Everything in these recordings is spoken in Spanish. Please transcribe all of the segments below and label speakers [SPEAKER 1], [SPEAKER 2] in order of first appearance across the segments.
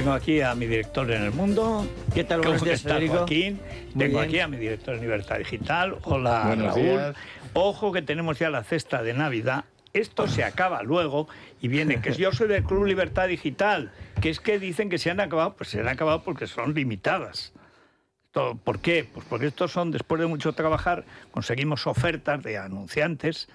[SPEAKER 1] Tengo aquí a mi director en El Mundo.
[SPEAKER 2] ¿Qué tal? Buenos días, Federico.
[SPEAKER 1] Joaquín. Tengo aquí a mi director en Libertad Digital. Hola,
[SPEAKER 3] buenos
[SPEAKER 1] Raúl.
[SPEAKER 3] Días.
[SPEAKER 1] Ojo que tenemos ya la cesta de Navidad. Esto se acaba luego y viene que yo soy del Club Libertad Digital, que es que dicen que se han acabado, pues se han acabado porque son limitadas. ¿Por qué? Pues porque estos son, después de mucho trabajar, conseguimos ofertas de anunciantes,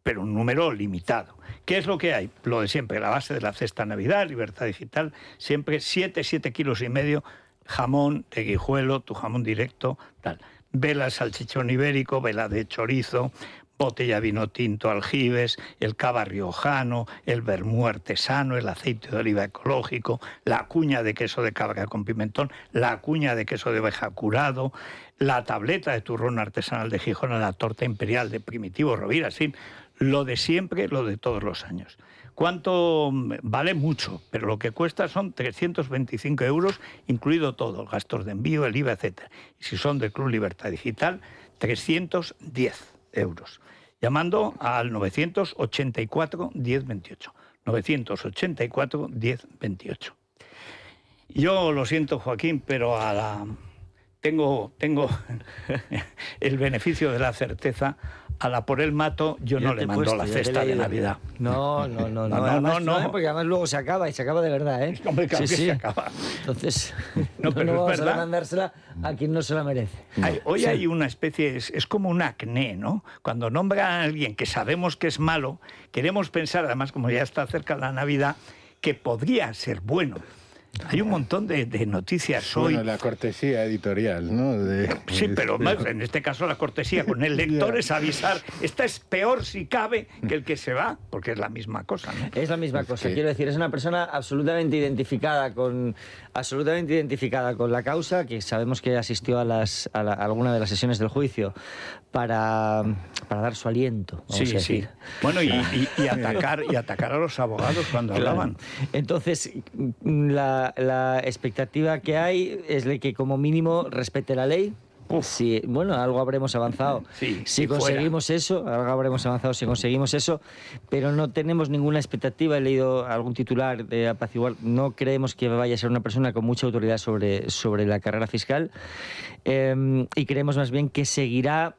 [SPEAKER 1] pero un número limitado. ¿Qué es lo que hay? Lo de siempre, la base de la cesta Navidad, Libertad Digital, siempre 7 kilos y medio, jamón de Guijuelo, tu jamón directo, tal. Vela de salchichón ibérico, vela de chorizo, botella de vino tinto Aljibes, el cava riojano, el vermú artesano, el aceite de oliva ecológico, la cuña de queso de cabra con pimentón, la cuña de queso de oveja curado, la tableta de turrón artesanal de Gijón, la torta imperial de Primitivo Rovira, sí, lo de siempre, lo de todos los años. ¿Cuánto? Vale mucho, pero lo que cuesta son 325 euros, incluido todo, gastos de envío, el IVA, etc. Y si son del Club Libertad Digital, 310 euros. Llamando al 984 1028. 984 1028. Yo lo siento, Joaquín, pero tengo el beneficio de la certeza. A la por el mato yo no le mando la cesta de Navidad.
[SPEAKER 2] No, porque además luego se acaba y se acaba de verdad, ¿eh?
[SPEAKER 1] Hombre, claro que se acaba.
[SPEAKER 2] Entonces,
[SPEAKER 1] no pero
[SPEAKER 2] vamos
[SPEAKER 1] es verdad.
[SPEAKER 2] A mandársela a quien no se la merece.
[SPEAKER 1] Hoy hay una especie, es como un acné, ¿no? Cuando nombra a alguien que sabemos que es malo, queremos pensar, además como ya está cerca la Navidad, que podría ser bueno. Hay un montón de noticias hoy.
[SPEAKER 3] Bueno, la cortesía editorial, ¿no?
[SPEAKER 1] Sí, pero en este caso la cortesía con el lector es avisar. Esta es peor si cabe que el que se va, porque es la misma cosa, ¿no?
[SPEAKER 2] Es la misma cosa, quiero decir, es una persona absolutamente identificada con la causa, que sabemos que asistió a alguna de las sesiones del juicio para dar su aliento, vamos a decir.
[SPEAKER 1] Sí. Bueno, y atacar a los abogados cuando hablaban.
[SPEAKER 2] Entonces, la expectativa que hay es de que como mínimo respete la ley. Sí, bueno, algo habremos avanzado. Si conseguimos eso, algo habremos avanzado si conseguimos eso, pero no tenemos ninguna expectativa. He leído algún titular de apaciguar. No creemos que vaya a ser una persona con mucha autoridad sobre la carrera fiscal y creemos más bien que seguirá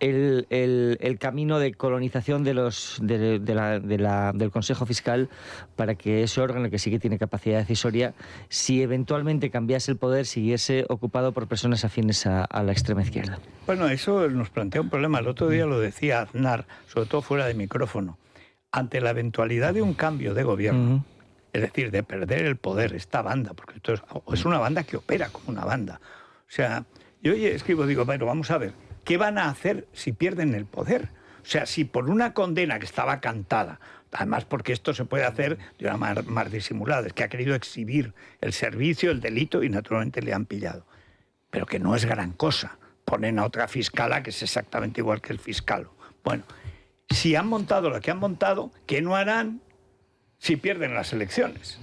[SPEAKER 2] el camino de colonización del Consejo Fiscal para que ese órgano, que sí que tiene capacidad decisoria, si eventualmente cambiase el poder, siguiese ocupado por personas afines a la extrema izquierda.
[SPEAKER 1] Bueno, eso nos plantea un problema. El otro día lo decía Aznar, sobre todo fuera de micrófono. Ante la eventualidad de un cambio de gobierno, es decir, de perder el poder, esta banda, porque esto es una banda que opera como una banda. O sea, yo digo, bueno, vamos a ver, ¿qué van a hacer si pierden el poder? O sea, si por una condena que estaba cantada, además porque esto se puede hacer de una manera más disimulada, es que ha querido exhibir el servicio, el delito y naturalmente le han pillado. Pero que no es gran cosa. Ponen a otra fiscala que es exactamente igual que el fiscal. Bueno, si han montado lo que han montado, ¿qué no harán si pierden las elecciones?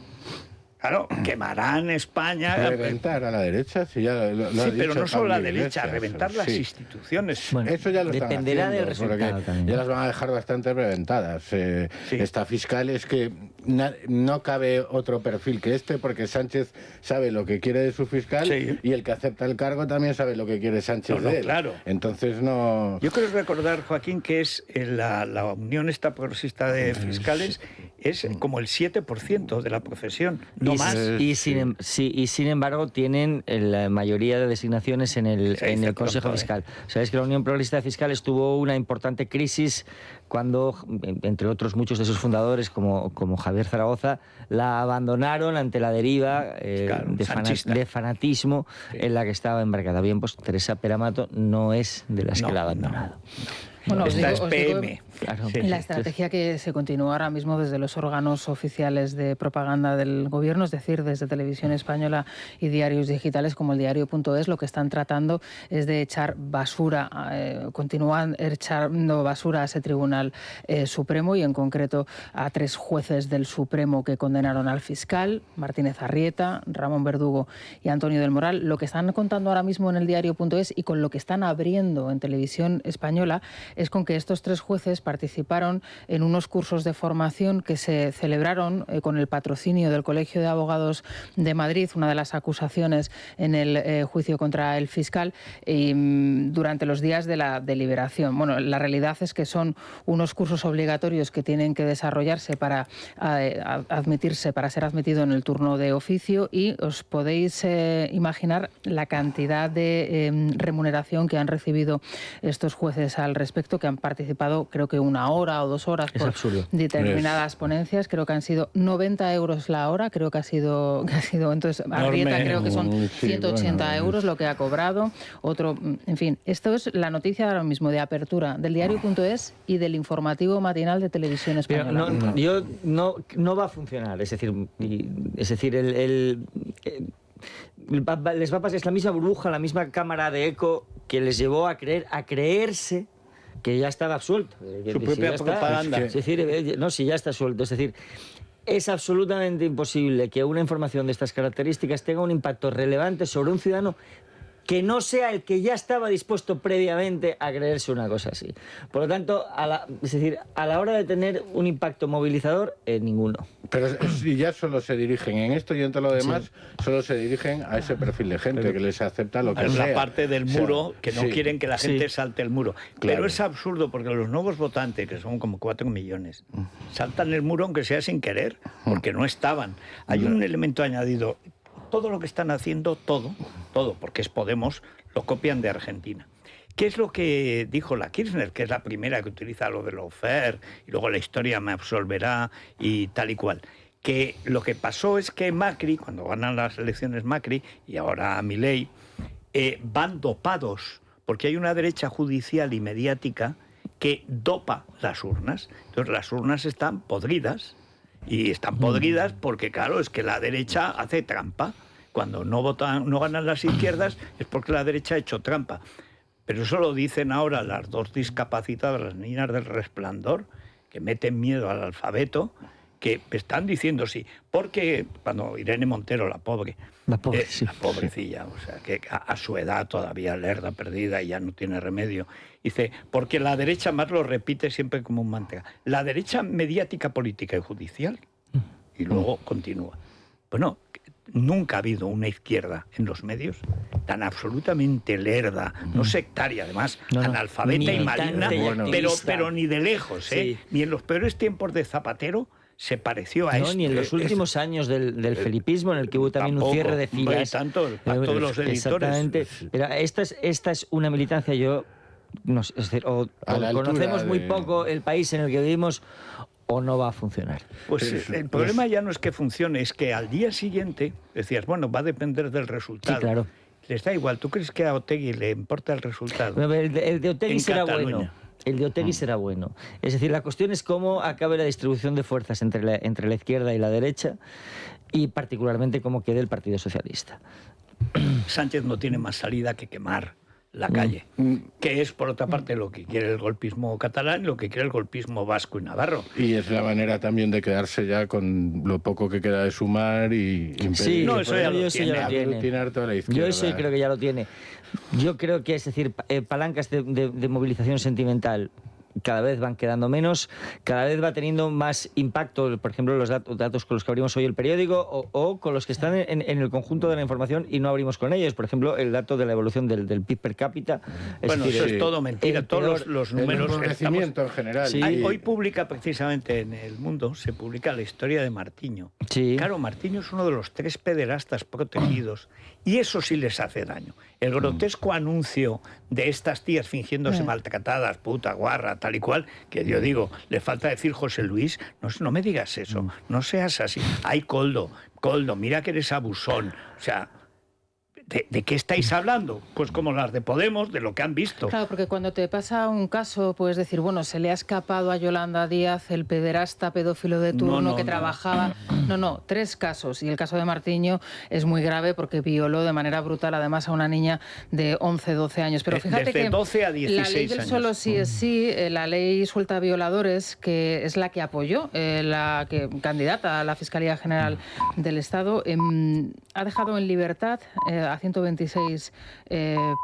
[SPEAKER 1] Claro, quemarán España.
[SPEAKER 3] Reventar a la derecha, si ya lo
[SPEAKER 1] sí, pero no solo la
[SPEAKER 3] Iglesias,
[SPEAKER 1] derecha, reventar las instituciones.
[SPEAKER 2] Bueno,
[SPEAKER 3] eso ya lo están
[SPEAKER 2] dependerá
[SPEAKER 3] haciendo,
[SPEAKER 2] del resultado también.
[SPEAKER 3] Ya las van a dejar bastante reventadas. Esta fiscal es que no cabe otro perfil que este, porque Sánchez sabe lo que quiere de su fiscal y el que acepta el cargo también sabe lo que quiere Sánchez de él.
[SPEAKER 1] Claro.
[SPEAKER 3] Entonces no...
[SPEAKER 1] Yo creo recordar, Joaquín, que es la Unión esta progresista de fiscales es como el 7% de la profesión, no más.
[SPEAKER 2] Y sin embargo tienen la mayoría de designaciones en el Consejo Fiscal. Sabéis que la Unión Progresista de Fiscales tuvo una importante crisis cuando, entre otros muchos de sus fundadores, como Javier Zaragoza, la abandonaron ante la deriva de fanatismo en la que estaba embarcada. Bien, pues Teresa Peramato no es de las que la ha abandonado.
[SPEAKER 4] Bueno,
[SPEAKER 1] esta es PM.
[SPEAKER 2] Claro.
[SPEAKER 4] La estrategia que se continúa ahora mismo desde los órganos oficiales de propaganda del gobierno, es decir, desde Televisión Española y diarios digitales como el diario.es, lo que están tratando es de echar basura, continúan echando basura a ese Tribunal Supremo y en concreto a 3 jueces del Supremo que condenaron al fiscal, Martínez Arrieta, Ramón Verdugo y Antonio del Moral. Lo que están contando ahora mismo en el diario.es y con lo que están abriendo en Televisión Española es con que estos 3 jueces participaron en unos cursos de formación que se celebraron con el patrocinio del Colegio de Abogados de Madrid, una de las acusaciones en el juicio contra el fiscal, durante los días de la deliberación. Bueno, la realidad es que son unos cursos obligatorios que tienen que desarrollarse para admitirse, para ser admitido en el turno de oficio, y os podéis imaginar la cantidad de remuneración que han recibido estos jueces al respecto, que han participado creo que 1 hora o 2 horas por determinadas ponencias. Creo que han sido 90 euros la hora, creo que ha sido entonces Arrieta creo que son 180 euros lo que ha cobrado. Otro, en fin, esto es la noticia ahora mismo de apertura del diario.es y del informativo matinal de Televisión Española.
[SPEAKER 2] Pero no va a funcionar, es decir, les va a pasar, es la misma burbuja, la misma cámara de eco que les llevó a creerse que ya estaba absuelto.
[SPEAKER 1] Su propia propaganda.
[SPEAKER 2] Es decir, no, si ya está absuelto. Es decir, es absolutamente imposible que una información de estas características tenga un impacto relevante sobre un ciudadano que no sea el que ya estaba dispuesto previamente a creerse una cosa así. Por lo tanto, a la hora de tener un impacto movilizador, ninguno.
[SPEAKER 3] Pero si ya solo se dirigen en esto y en todo lo demás, solo se dirigen a ese perfil de gente que les acepta lo que sea.
[SPEAKER 1] Es la parte del muro, que no quieren que la gente salte el muro. Claro. Pero es absurdo porque los nuevos votantes, que son como 4 millones, saltan el muro aunque sea sin querer, porque no estaban. Hay un elemento añadido. Todo lo que están haciendo, todo, porque es Podemos, lo copian de Argentina. ¿Qué es lo que dijo la Kirchner, que es la primera que utiliza lo de lawfare, y luego la historia me absolverá y tal y cual? Que lo que pasó es que Macri, cuando ganan las elecciones Macri, y ahora Milei, van dopados, porque hay una derecha judicial y mediática que dopa las urnas. Entonces las urnas están podridas. Y están podridas porque, claro, es que la derecha hace trampa. Cuando no ganan las izquierdas es porque la derecha ha hecho trampa. Pero eso lo dicen ahora las 2 discapacitadas, las niñas del Resplandor, que meten miedo al alfabeto, que están diciendo sí. Porque cuando Irene Montero, la pobre, la pobrecilla, o sea, que a su edad todavía lerda, perdida y ya no tiene remedio, dice, porque la derecha, más lo repite siempre como un mantra, la derecha mediática, política y judicial, y luego continúa. Bueno, nunca ha habido una izquierda en los medios tan absolutamente lerda, no sectaria además, analfabeta y maligna, pero ni de lejos, ni en los peores tiempos de Zapatero se pareció a esto.
[SPEAKER 2] Ni en los últimos años del felipismo, en el que hubo también un cierre de filas.
[SPEAKER 1] Tanto el pacto de los editores.
[SPEAKER 2] Exactamente. Pero esta es una militancia, conocemos muy poco el país en el que vivimos, o no va a funcionar.
[SPEAKER 1] Pues el problema ya no es que funcione, es que al día siguiente decías, bueno, va a depender del resultado.
[SPEAKER 2] Sí, claro.
[SPEAKER 1] Les da igual. ¿Tú crees que a Otegi le importa el resultado?
[SPEAKER 2] El de Otegi será bueno. El de Otegi será bueno. Es decir, la cuestión es cómo acabe la distribución de fuerzas entre la izquierda y la derecha, y particularmente cómo quede el Partido Socialista.
[SPEAKER 1] Sánchez no tiene más salida que quemar la calle, que es, por otra parte, lo que quiere el golpismo catalán y lo que quiere el golpismo vasco y navarro.
[SPEAKER 3] Y es la manera también de quedarse ya con lo poco que queda de Sumar y impedir.
[SPEAKER 2] Sí, no, eso ya lo tiene.
[SPEAKER 3] Toda la izquierda.
[SPEAKER 2] Yo eso creo que ya lo tiene. Yo creo que, es decir, palancas de movilización sentimental cada vez van quedando menos, cada vez va teniendo más impacto, por ejemplo, los datos con los que abrimos hoy el periódico o con los que están en el conjunto de la información y no abrimos con ellos. Por ejemplo, el dato de la evolución del PIB per cápita.
[SPEAKER 1] Bueno, eso es todo mentira. Todos los números...
[SPEAKER 3] El crecimiento en general.
[SPEAKER 1] Sí. Hoy publica precisamente en El Mundo, se publica la historia de Martiño.
[SPEAKER 2] Sí.
[SPEAKER 1] Claro, Martiño es uno de los 3 pederastas protegidos y eso sí les hace daño. El grotesco anuncio de estas tías fingiéndose maltratadas, puta, guarra, tal y cual, que yo digo, le falta decir José Luis, no me digas eso, no seas así. Ay, Coldo, mira que eres abusón. O sea, ¿de qué estáis hablando? Pues como las de Podemos, de lo que han visto.
[SPEAKER 4] Claro, porque cuando te pasa un caso, puedes decir, bueno, se le ha escapado a Yolanda Díaz, el pederasta pedófilo de turno que trabajaba... No, 3 casos. Y el caso de Martiño es muy grave porque violó de manera brutal, además, a una niña de 11, 12 años. Pero fíjate
[SPEAKER 1] desde
[SPEAKER 4] que
[SPEAKER 1] 12 a 16
[SPEAKER 4] la ley del
[SPEAKER 1] años.
[SPEAKER 4] solo sí es sí, la ley suelta violadores, que es la que apoyó la candidata a la Fiscalía General del Estado, ha dejado en libertad a 126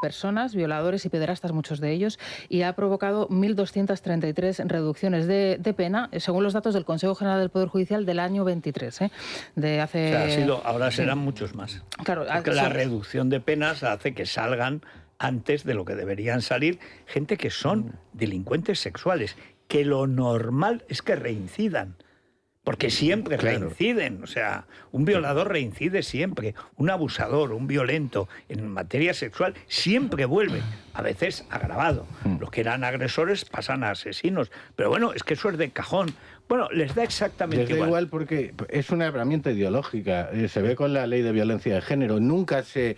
[SPEAKER 4] personas, violadores y pederastas, muchos de ellos, y ha provocado 1.233 reducciones de pena, según los datos del Consejo General del Poder Judicial del año 23, de hace...
[SPEAKER 1] O sea, ahora serán muchos más.
[SPEAKER 4] Claro,
[SPEAKER 1] porque la reducción de penas hace que salgan antes de lo que deberían salir gente que son delincuentes sexuales, que lo normal es que reincidan. Porque siempre reinciden, o sea, un violador reincide siempre, un abusador, un violento en materia sexual siempre vuelve, a veces agravado. Los que eran agresores pasan a asesinos, pero bueno, es que eso es de cajón. Bueno, les da exactamente igual.
[SPEAKER 3] Les da igual porque es una herramienta ideológica. Se ve con la ley de violencia de género. Nunca se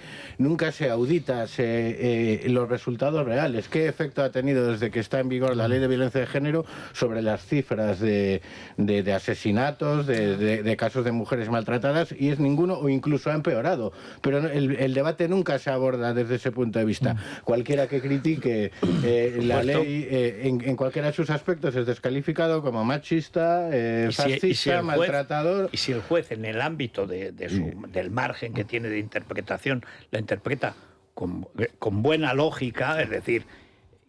[SPEAKER 3] audita los resultados reales. ¿Qué efecto ha tenido desde que está en vigor la ley de violencia de género sobre las cifras de asesinatos, de casos de mujeres maltratadas? Y es ninguno, o incluso ha empeorado. Pero el debate nunca se aborda desde ese punto de vista. Cualquiera que critique la ley en cualquiera de sus aspectos es descalificado como machista, fascista, maltratador.
[SPEAKER 1] Y si el juez, en el ámbito del margen que tiene de interpretación, la interpreta con buena lógica, es decir,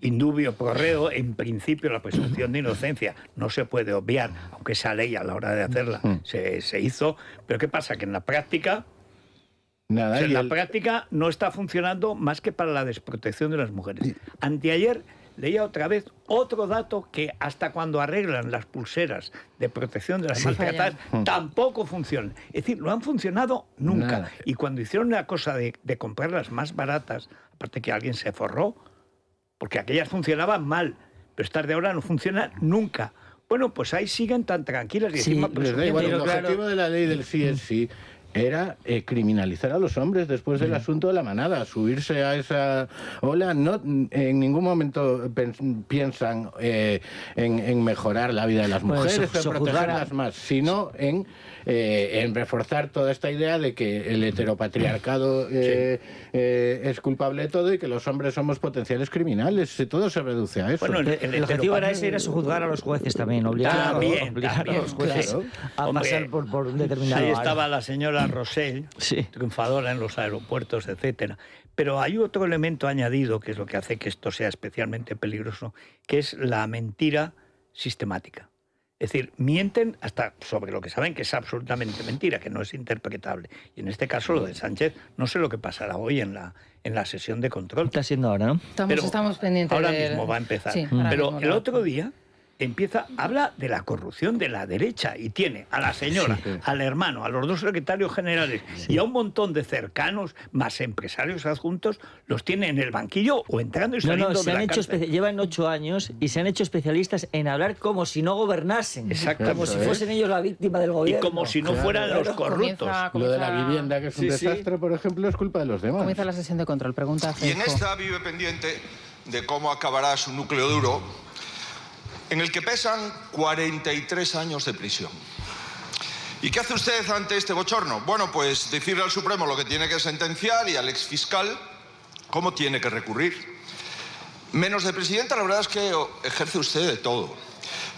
[SPEAKER 1] indubio pro reo, en principio la presunción de inocencia no se puede obviar, aunque esa ley a la hora de hacerla se hizo, pero ¿qué pasa? Que en la práctica...
[SPEAKER 3] Nada,
[SPEAKER 1] en la práctica no está funcionando más que para la desprotección de las mujeres. Anteayer leía otra vez otro dato que hasta cuando arreglan las pulseras de protección de las maltratadas tampoco funcionan. Es decir, no han funcionado nunca.
[SPEAKER 3] Nada.
[SPEAKER 1] Y cuando hicieron la cosa de comprarlas más baratas, aparte que alguien se forró, porque aquellas funcionaban mal, pero estas de ahora no funcionan nunca. Bueno, pues ahí siguen tan tranquilas y encima
[SPEAKER 3] presumiendo. El objetivo de la ley del sí es sí era criminalizar a los hombres después del asunto de la manada, subirse a esa ola. No, en ningún momento piensan en mejorar la vida de las mujeres, en protegerlas más, sino en reforzar toda esta idea de que el heteropatriarcado es culpable de todo y que los hombres somos potenciales criminales. Todo se reduce a eso.
[SPEAKER 2] Bueno, el objetivo era ese, era sojuzgar a los jueces también, obligar a los jueces a pasar por un determinado...
[SPEAKER 1] Ahí estaba la señora Rosell, triunfadora en los aeropuertos, etcétera. Pero hay otro elemento añadido que es lo que hace que esto sea especialmente peligroso, que es la mentira sistemática. Es decir, mienten hasta sobre lo que saben que es absolutamente mentira, que no es interpretable. Y en este caso, lo de Sánchez, no sé lo que pasará hoy en la sesión de control.
[SPEAKER 2] Está siendo ahora, ¿no?
[SPEAKER 4] Estamos pendientes.
[SPEAKER 1] Ahora mismo va a empezar.
[SPEAKER 4] Sí,
[SPEAKER 1] pero el otro día habla de la corrupción de la derecha y tiene a la señora, al hermano, a los dos secretarios generales y a un montón de cercanos, más empresarios adjuntos, los tiene en el banquillo o entrando y saliendo de la cárcel.
[SPEAKER 2] Llevan 8 años y se han hecho especialistas en hablar como si no gobernasen.
[SPEAKER 1] Exactamente.
[SPEAKER 2] Como si fuesen ellos la víctima del gobierno.
[SPEAKER 1] Y como si no fueran los corruptos.
[SPEAKER 3] Lo de la vivienda, que es un desastre, por ejemplo, es culpa de los demás.
[SPEAKER 4] Comienza la sesión de control. Pregunta.
[SPEAKER 5] Y en esta vive pendiente de cómo acabará su núcleo duro, en el que pesan 43 años de prisión. ¿Y qué hace usted ante este bochorno? Bueno, pues decirle al Supremo lo que tiene que sentenciar y al exfiscal cómo tiene que recurrir. Menos de presidenta, la verdad es que ejerce usted de todo.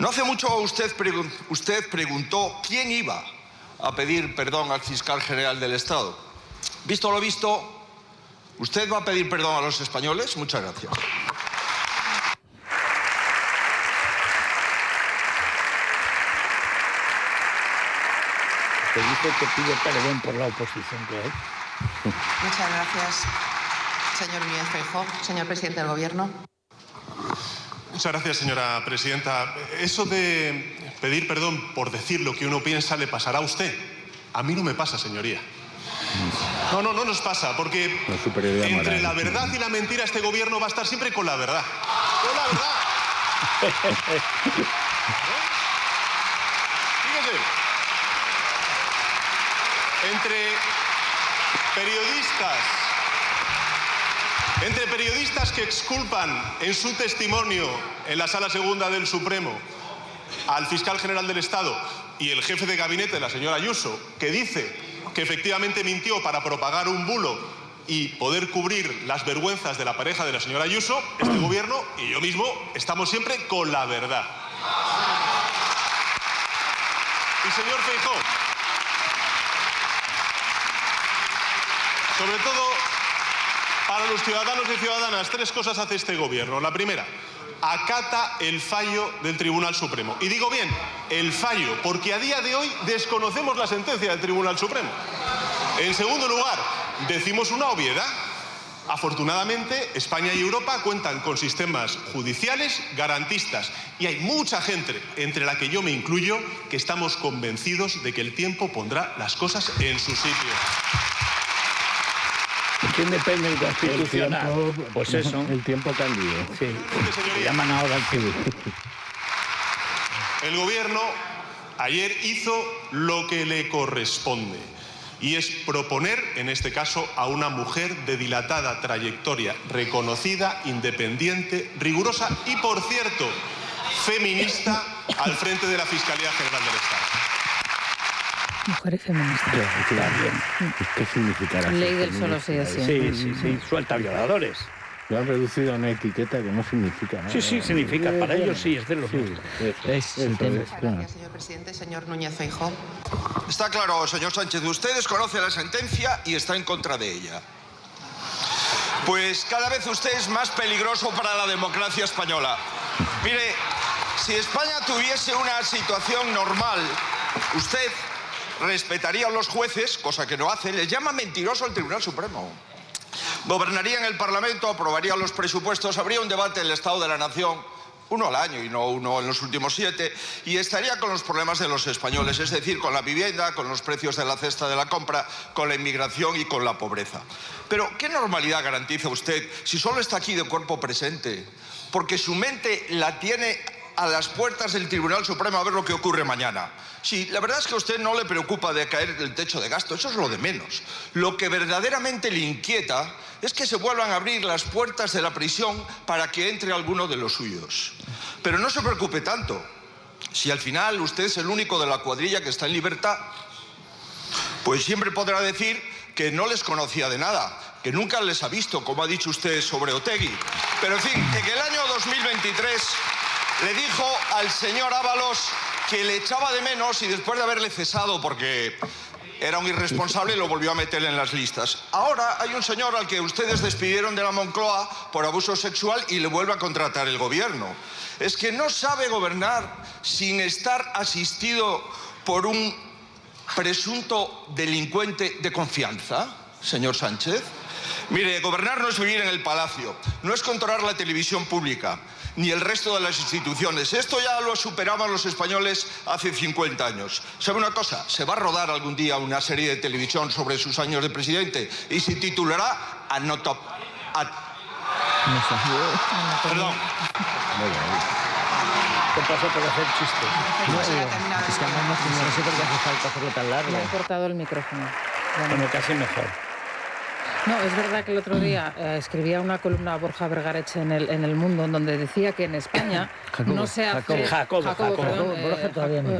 [SPEAKER 5] No hace mucho usted preguntó quién iba a pedir perdón al fiscal general del Estado. Visto lo visto, ¿usted va a pedir perdón a los españoles? Muchas gracias.
[SPEAKER 1] Que dice que pide perdón por la oposición que hay.
[SPEAKER 6] Muchas gracias, señor Núñez Feijóo. Señor presidente del Gobierno.
[SPEAKER 7] Muchas gracias, señora presidenta. Eso de pedir perdón por decir lo que uno piensa le pasará a usted. A mí no me pasa, señoría. No nos pasa, porque entre la verdad y la mentira este gobierno va a estar siempre con la verdad. ¡Con la verdad! Fíjese. Entre periodistas que exculpan en su testimonio en la Sala Segunda del Supremo al fiscal general del Estado y el jefe de gabinete, la señora Ayuso, que dice que efectivamente mintió para propagar un bulo y poder cubrir las vergüenzas de la pareja de la señora Ayuso, este gobierno y yo mismo estamos siempre con la verdad. Y señor Feijóo, Para los ciudadanos y ciudadanas, 3 cosas hace este gobierno. La primera, acata el fallo del Tribunal Supremo. Y digo bien, el fallo, porque a día de hoy desconocemos la sentencia del Tribunal Supremo. En segundo lugar, decimos una obviedad. Afortunadamente, España y Europa cuentan con sistemas judiciales garantistas y hay mucha gente, entre la que yo me incluyo, que estamos convencidos de que el tiempo pondrá las cosas en su sitio.
[SPEAKER 1] ¿De quién depende el Constitucional?
[SPEAKER 3] El tiempo,
[SPEAKER 1] pues eso.
[SPEAKER 3] El tiempo cambia.
[SPEAKER 1] Sí. Llaman ahora al civil.
[SPEAKER 7] El gobierno ayer hizo lo que le corresponde. Y es proponer, en este caso, a una mujer de dilatada trayectoria, reconocida, independiente, rigurosa y, por cierto, feminista, al frente de la Fiscalía General del Estado.
[SPEAKER 4] Mujer y feminista.
[SPEAKER 3] ¿Qué significará?
[SPEAKER 4] Ley del solo sí es sí.
[SPEAKER 1] Sí, suelta violadores.
[SPEAKER 3] Lo han reducido a una etiqueta que no significa nada.
[SPEAKER 1] Sí, significa. Para ellos sí, es de los nuestros.
[SPEAKER 2] Es el tema.
[SPEAKER 6] Muchas gracias, señor presidente. Señor Núñez Feijóo.
[SPEAKER 5] Está claro, señor Sánchez, ustedes conocen la sentencia y está en contra de ella. Pues cada vez usted es más peligroso para la democracia española. Mire, si España tuviese una situación normal, usted respetaría a los jueces, cosa que no hace, les llama mentiroso al Tribunal Supremo. Gobernaría en el Parlamento, aprobaría los presupuestos, habría un debate en el Estado de la Nación, uno al año y no uno en los últimos 7, y estaría con los problemas de los españoles, es decir, con la vivienda, con los precios de la cesta de la compra, con la inmigración y con la pobreza. Pero, ¿qué normalidad garantiza usted si solo está aquí de cuerpo presente? Porque su mente la tiene a las puertas del Tribunal Supremo a ver lo que ocurre mañana. Sí, la verdad es que a usted no le preocupa de caer el techo de gasto, eso es lo de menos. Lo que verdaderamente le inquieta es que se vuelvan a abrir las puertas de la prisión para que entre alguno de los suyos. Pero no se preocupe tanto. Si al final usted es el único de la cuadrilla que está en libertad, pues siempre podrá decir que no les conocía de nada, que nunca les ha visto, como ha dicho usted sobre Otegi. Pero en fin, en el año 2023 le dijo al señor Ábalos que le echaba de menos y después de haberle cesado porque era un irresponsable lo volvió a meter en las listas. Ahora hay un señor al que ustedes despidieron de la Moncloa por abuso sexual y le vuelve a contratar el gobierno. Es que no sabe gobernar sin estar asistido por un presunto delincuente de confianza, señor Sánchez. Mire, gobernar no es vivir en el palacio, no es controlar la televisión pública, ni el resto de las instituciones. Esto ya lo superaban los españoles hace 50 años. ¿Sabe una cosa? Se va a rodar algún día una serie de televisión sobre sus años de presidente y se titulará Perdón.
[SPEAKER 1] ¿Qué pasa por hacer chistes?
[SPEAKER 2] No sé por qué hace falta hacerlo tan largo.
[SPEAKER 4] Me han cortado el micrófono.
[SPEAKER 1] Bueno, casi mejor.
[SPEAKER 4] No, es verdad que el otro día escribía una columna a Borja Vergareche en el Mundo, en donde decía que en España no se hace...
[SPEAKER 1] Jacobo.
[SPEAKER 2] Borja todavía no.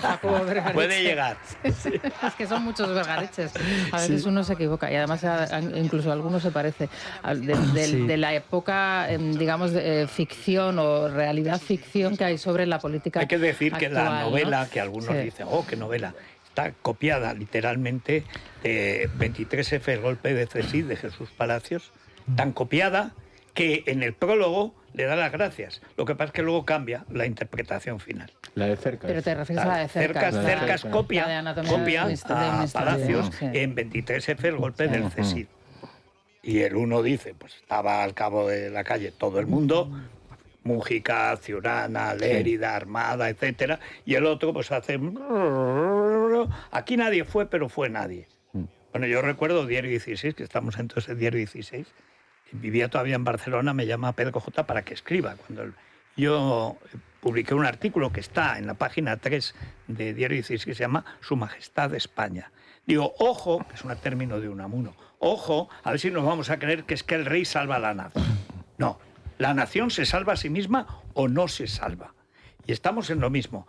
[SPEAKER 4] Jacobo Vergareche.
[SPEAKER 1] Puede llegar.
[SPEAKER 4] Sí, es que son muchos Vergareches. A veces uno se equivoca y además incluso alguno se parece. De la época, digamos, de ficción o realidad ficción que hay sobre la política.
[SPEAKER 1] Hay que decir
[SPEAKER 4] actual,
[SPEAKER 1] que la novela,
[SPEAKER 4] ¿no?
[SPEAKER 1] que algunos dicen, oh, qué novela, está copiada literalmente de 23F, el golpe de Cesí, de Jesús Palacios, tan copiada que en el prólogo le da las gracias. Lo que pasa es que luego cambia la interpretación final.
[SPEAKER 3] La de Cercas.
[SPEAKER 4] Pero te refieres a la de Cercas.
[SPEAKER 1] Cercas copia a Palacios
[SPEAKER 4] sí.
[SPEAKER 1] en 23F, el golpe del Cesí. Y el uno dice, pues estaba al cabo de la calle todo el mundo, Mújica, Ciurana, Lérida, Armada, etcétera, y el otro pues hace... Aquí nadie fue, pero fue nadie. Bueno, yo recuerdo Diario 16, que estamos entonces en Diario 16, vivía todavía en Barcelona, me llama Pedro J. para que escriba. Cuando yo publiqué un artículo que está en la página 3 de Diario 16 que se llama Su Majestad España. Digo, ojo, que es un término de Unamuno, ojo, a ver si nos vamos a creer que es que el rey salva a la nación. No, la nación se salva a sí misma o no se salva. Y estamos en lo mismo.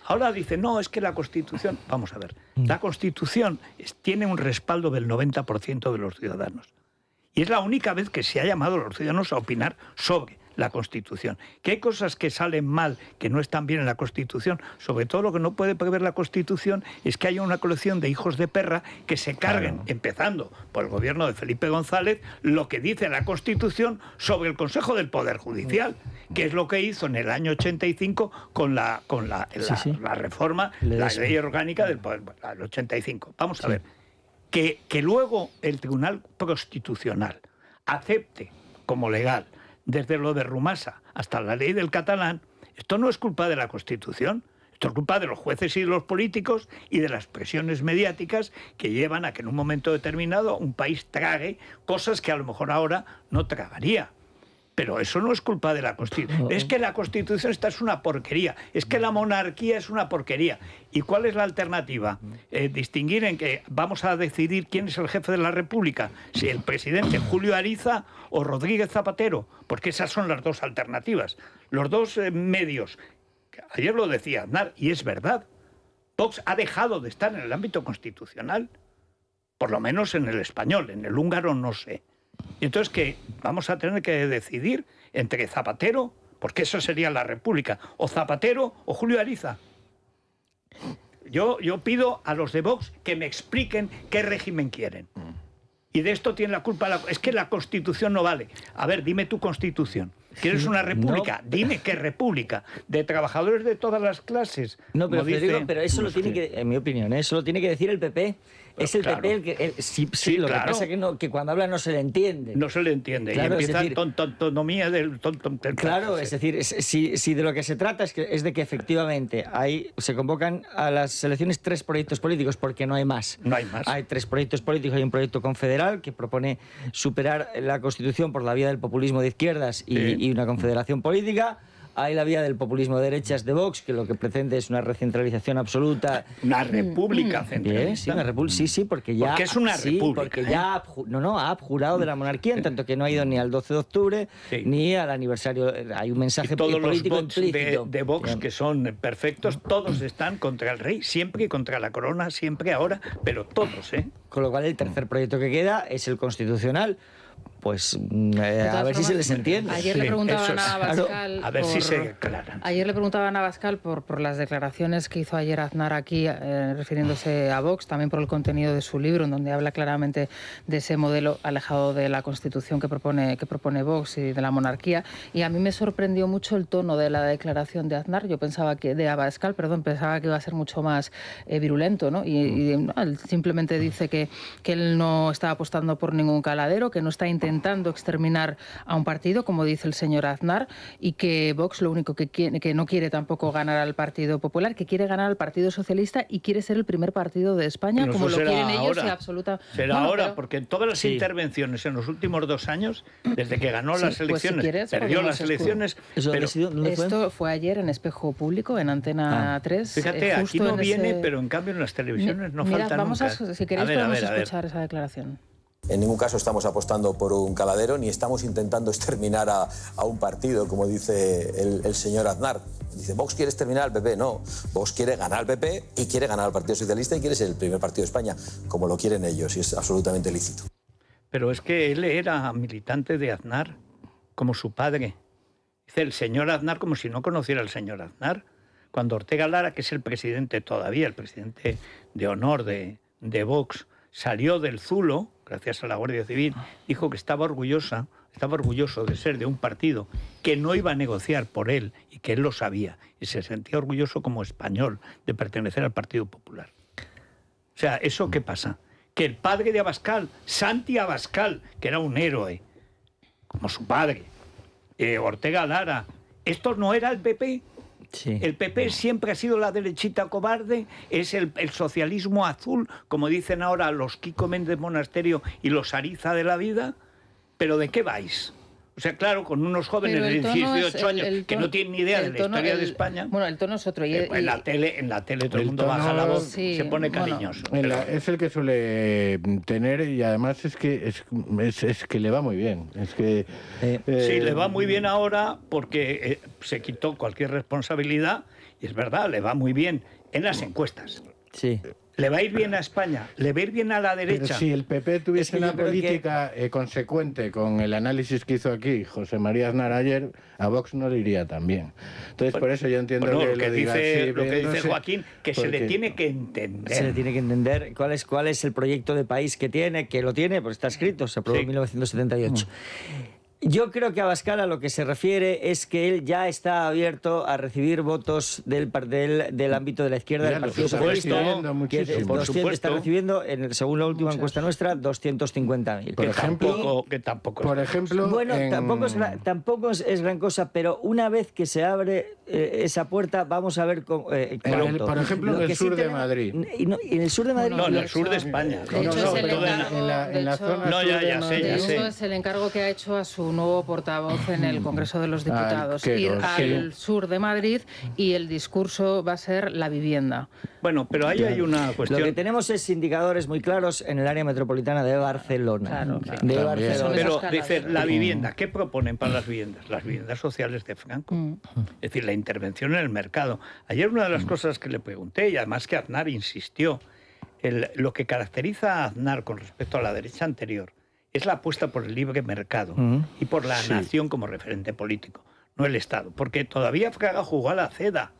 [SPEAKER 1] Ahora dicen, no, es que la Constitución... Vamos a ver, la Constitución tiene un respaldo del 90% de los ciudadanos. Y es la única vez que se ha llamado a los ciudadanos a opinar sobre la Constitución. Que hay cosas que salen mal, que no están bien en la Constitución. Sobre todo lo que no puede prever la Constitución es que haya una colección de hijos de perra que se carguen, empezando por el gobierno de Felipe González, lo que dice la Constitución sobre el Consejo del Poder Judicial, que es lo que hizo en el año 85 con la reforma, la ley orgánica del Poder, el 85. Vamos a ver. Que luego el Tribunal Constitucional acepte como legal, desde lo de Rumasa hasta la ley del catalán, esto no es culpa de la Constitución, esto es culpa de los jueces y de los políticos y de las presiones mediáticas que llevan a que en un momento determinado un país trague cosas que a lo mejor ahora no tragaría. Pero eso no es culpa de la Constitución. Es que la Constitución esta es una porquería. Es que la monarquía es una porquería. ¿Y cuál es la alternativa? Distinguir en que vamos a decidir quién es el jefe de la República, si el presidente Julio Ariza o Rodríguez Zapatero, porque esas son las dos alternativas. Los dos medios. Ayer lo decía Aznar, y es verdad. Vox ha dejado de estar en el ámbito constitucional, por lo menos en el español, en el húngaro no sé. Y entonces que vamos a tener que decidir entre Zapatero, porque eso sería la República, o Zapatero o Julio Ariza. Yo pido a los de Vox que me expliquen qué régimen quieren. Y de esto tiene la culpa... Es que la Constitución no vale. A ver, dime tu Constitución. ¿Quieres una república? No. Dime qué república. De trabajadores de todas las clases.
[SPEAKER 2] No, pero, pero eso lo tiene que... En mi opinión, eso lo tiene que decir el PP. Pero es el PP el que... Sí, lo que pasa es que cuando habla no se le entiende.
[SPEAKER 1] No se le entiende. Claro, y empieza tontonomía del tonto.
[SPEAKER 2] Claro, es decir, si de lo que se trata es de que efectivamente se convocan a las elecciones 3 proyectos políticos, porque no hay más.
[SPEAKER 1] No hay más.
[SPEAKER 2] Hay 3 proyectos políticos. Hay un proyecto confederal que propone superar la Constitución por la vía del populismo de izquierdas y una confederación política. Hay la vía del populismo de derechas de Vox, que lo que pretende es una recentralización absoluta.
[SPEAKER 1] Una república centralista.
[SPEAKER 2] Sí, porque ya...
[SPEAKER 1] Porque es una república.
[SPEAKER 2] Porque ya ha abjurado de la monarquía, en tanto que no ha ido ni al 12 de octubre, ni al aniversario. Hay un mensaje político implícito.
[SPEAKER 1] Todos los votos de Vox, que son perfectos, todos están contra el rey, siempre, y contra la corona, siempre, ahora, pero todos, ¿eh?
[SPEAKER 2] Con lo cual el tercer proyecto que queda es el constitucional. Pues a ver si se les entiende.
[SPEAKER 4] Ayer le preguntaban a Abascal...
[SPEAKER 1] A ver si se aclaran.
[SPEAKER 4] Ayer le preguntaban a Abascal por las declaraciones que hizo ayer Aznar aquí, refiriéndose a Vox, también por el contenido de su libro, en donde habla claramente de ese modelo alejado de la Constitución que propone Vox y de la monarquía. Y a mí me sorprendió mucho el tono de la declaración de Aznar. Yo pensaba que de Abascal, pensaba que iba a ser mucho más virulento, ¿no? Y él simplemente dice que él no está apostando por ningún caladero, que no está intentando exterminar a un partido, como dice el señor Aznar, y que Vox lo único que no quiere tampoco ganar al Partido Popular, que quiere ganar al Partido Socialista y quiere ser el primer partido de España, como lo quieren ellos y absoluta...
[SPEAKER 1] Será ahora, porque en todas las intervenciones en los últimos 2 años, desde que ganó las elecciones, perdió las elecciones...
[SPEAKER 4] Esto fue ayer en Espejo Público, en Antena 3.
[SPEAKER 1] Fíjate, aquí no viene, pero en cambio en las televisiones no falta nunca.
[SPEAKER 4] Si queréis podemos escuchar esa declaración.
[SPEAKER 8] En ningún caso estamos apostando por un caladero, ni estamos intentando exterminar a un partido, como dice el señor Aznar. Dice, Vox quiere exterminar al PP. No, Vox quiere ganar al PP y quiere ganar al Partido Socialista y quiere ser el primer partido de España, como lo quieren ellos, y es absolutamente lícito.
[SPEAKER 1] Pero es que él era militante de Aznar, como su padre. Dice el señor Aznar como si no conociera al señor Aznar. Cuando Ortega Lara, que es el presidente todavía, el presidente de honor de Vox, salió del Zulo, gracias a la Guardia Civil, dijo que estaba orgulloso de ser de un partido que no iba a negociar por él y que él lo sabía y se sentía orgulloso como español de pertenecer al Partido Popular. O sea, ¿eso qué pasa? Que el padre de Abascal, Santi Abascal, que era un héroe, como su padre, Ortega Lara, ¿esto no era el PP? Sí. El PP siempre ha sido la derechita cobarde, es el socialismo azul, como dicen ahora los Kiko Méndez Monasterio y los Ariza de la vida. ¿Pero de qué vais? O sea, claro, con unos jóvenes de 18 años que no tienen ni idea de la historia de España.
[SPEAKER 4] Bueno, el tono es otro.
[SPEAKER 1] En la tele todo el mundo baja la voz, se pone cariñoso.
[SPEAKER 3] Es el que suele tener, y además es que le va muy bien. Sí,
[SPEAKER 1] le va muy bien ahora porque se quitó cualquier responsabilidad, y es verdad, le va muy bien en las encuestas.
[SPEAKER 2] Sí.
[SPEAKER 1] ¿Le va a ir bien a España? ¿Le va a ir bien a la derecha?
[SPEAKER 3] Pero si el PP tuviese una política consecuente con el análisis que hizo aquí José María Aznar ayer, a Vox no le iría tan bien. Entonces, por eso yo entiendo
[SPEAKER 1] lo
[SPEAKER 3] que
[SPEAKER 1] dice Joaquín, que se le tiene que entender.
[SPEAKER 2] Se le tiene que entender cuál es el proyecto de país que lo tiene, pues está escrito, se aprobó en 1978. Yo creo que Abascal a lo que se refiere es que él ya está abierto a recibir votos del ámbito de la izquierda del Partido Socialista, que está recibiendo, según la última encuesta nuestra, 250.000.
[SPEAKER 3] Por ejemplo,
[SPEAKER 2] bueno, tampoco es gran cosa, pero una vez que se abre esa puerta, vamos a ver por
[SPEAKER 3] ejemplo, en el sur de Madrid.
[SPEAKER 2] ¿En el sur de Madrid?
[SPEAKER 1] No, en el sur de España.
[SPEAKER 4] De hecho, es el encargo que ha hecho a su nuevo portavoz en el Congreso de los Diputados, ir al sur de Madrid, y el discurso va a ser la vivienda.
[SPEAKER 1] Bueno, pero ahí hay una cuestión.
[SPEAKER 2] Lo que tenemos es indicadores muy claros en el área metropolitana de Barcelona.
[SPEAKER 4] Claro.
[SPEAKER 2] De Barcelona.
[SPEAKER 1] Pero dice, la vivienda, ¿qué proponen para las viviendas? Las viviendas sociales de Franco. Es decir, la intervención en el mercado. Ayer una de las cosas que le pregunté, y además que Aznar insistió, lo que caracteriza a Aznar con respecto a la derecha anterior es la apuesta por el libre mercado y por la nación como referente político, no el Estado. Porque todavía Fraga jugó a la CEDA,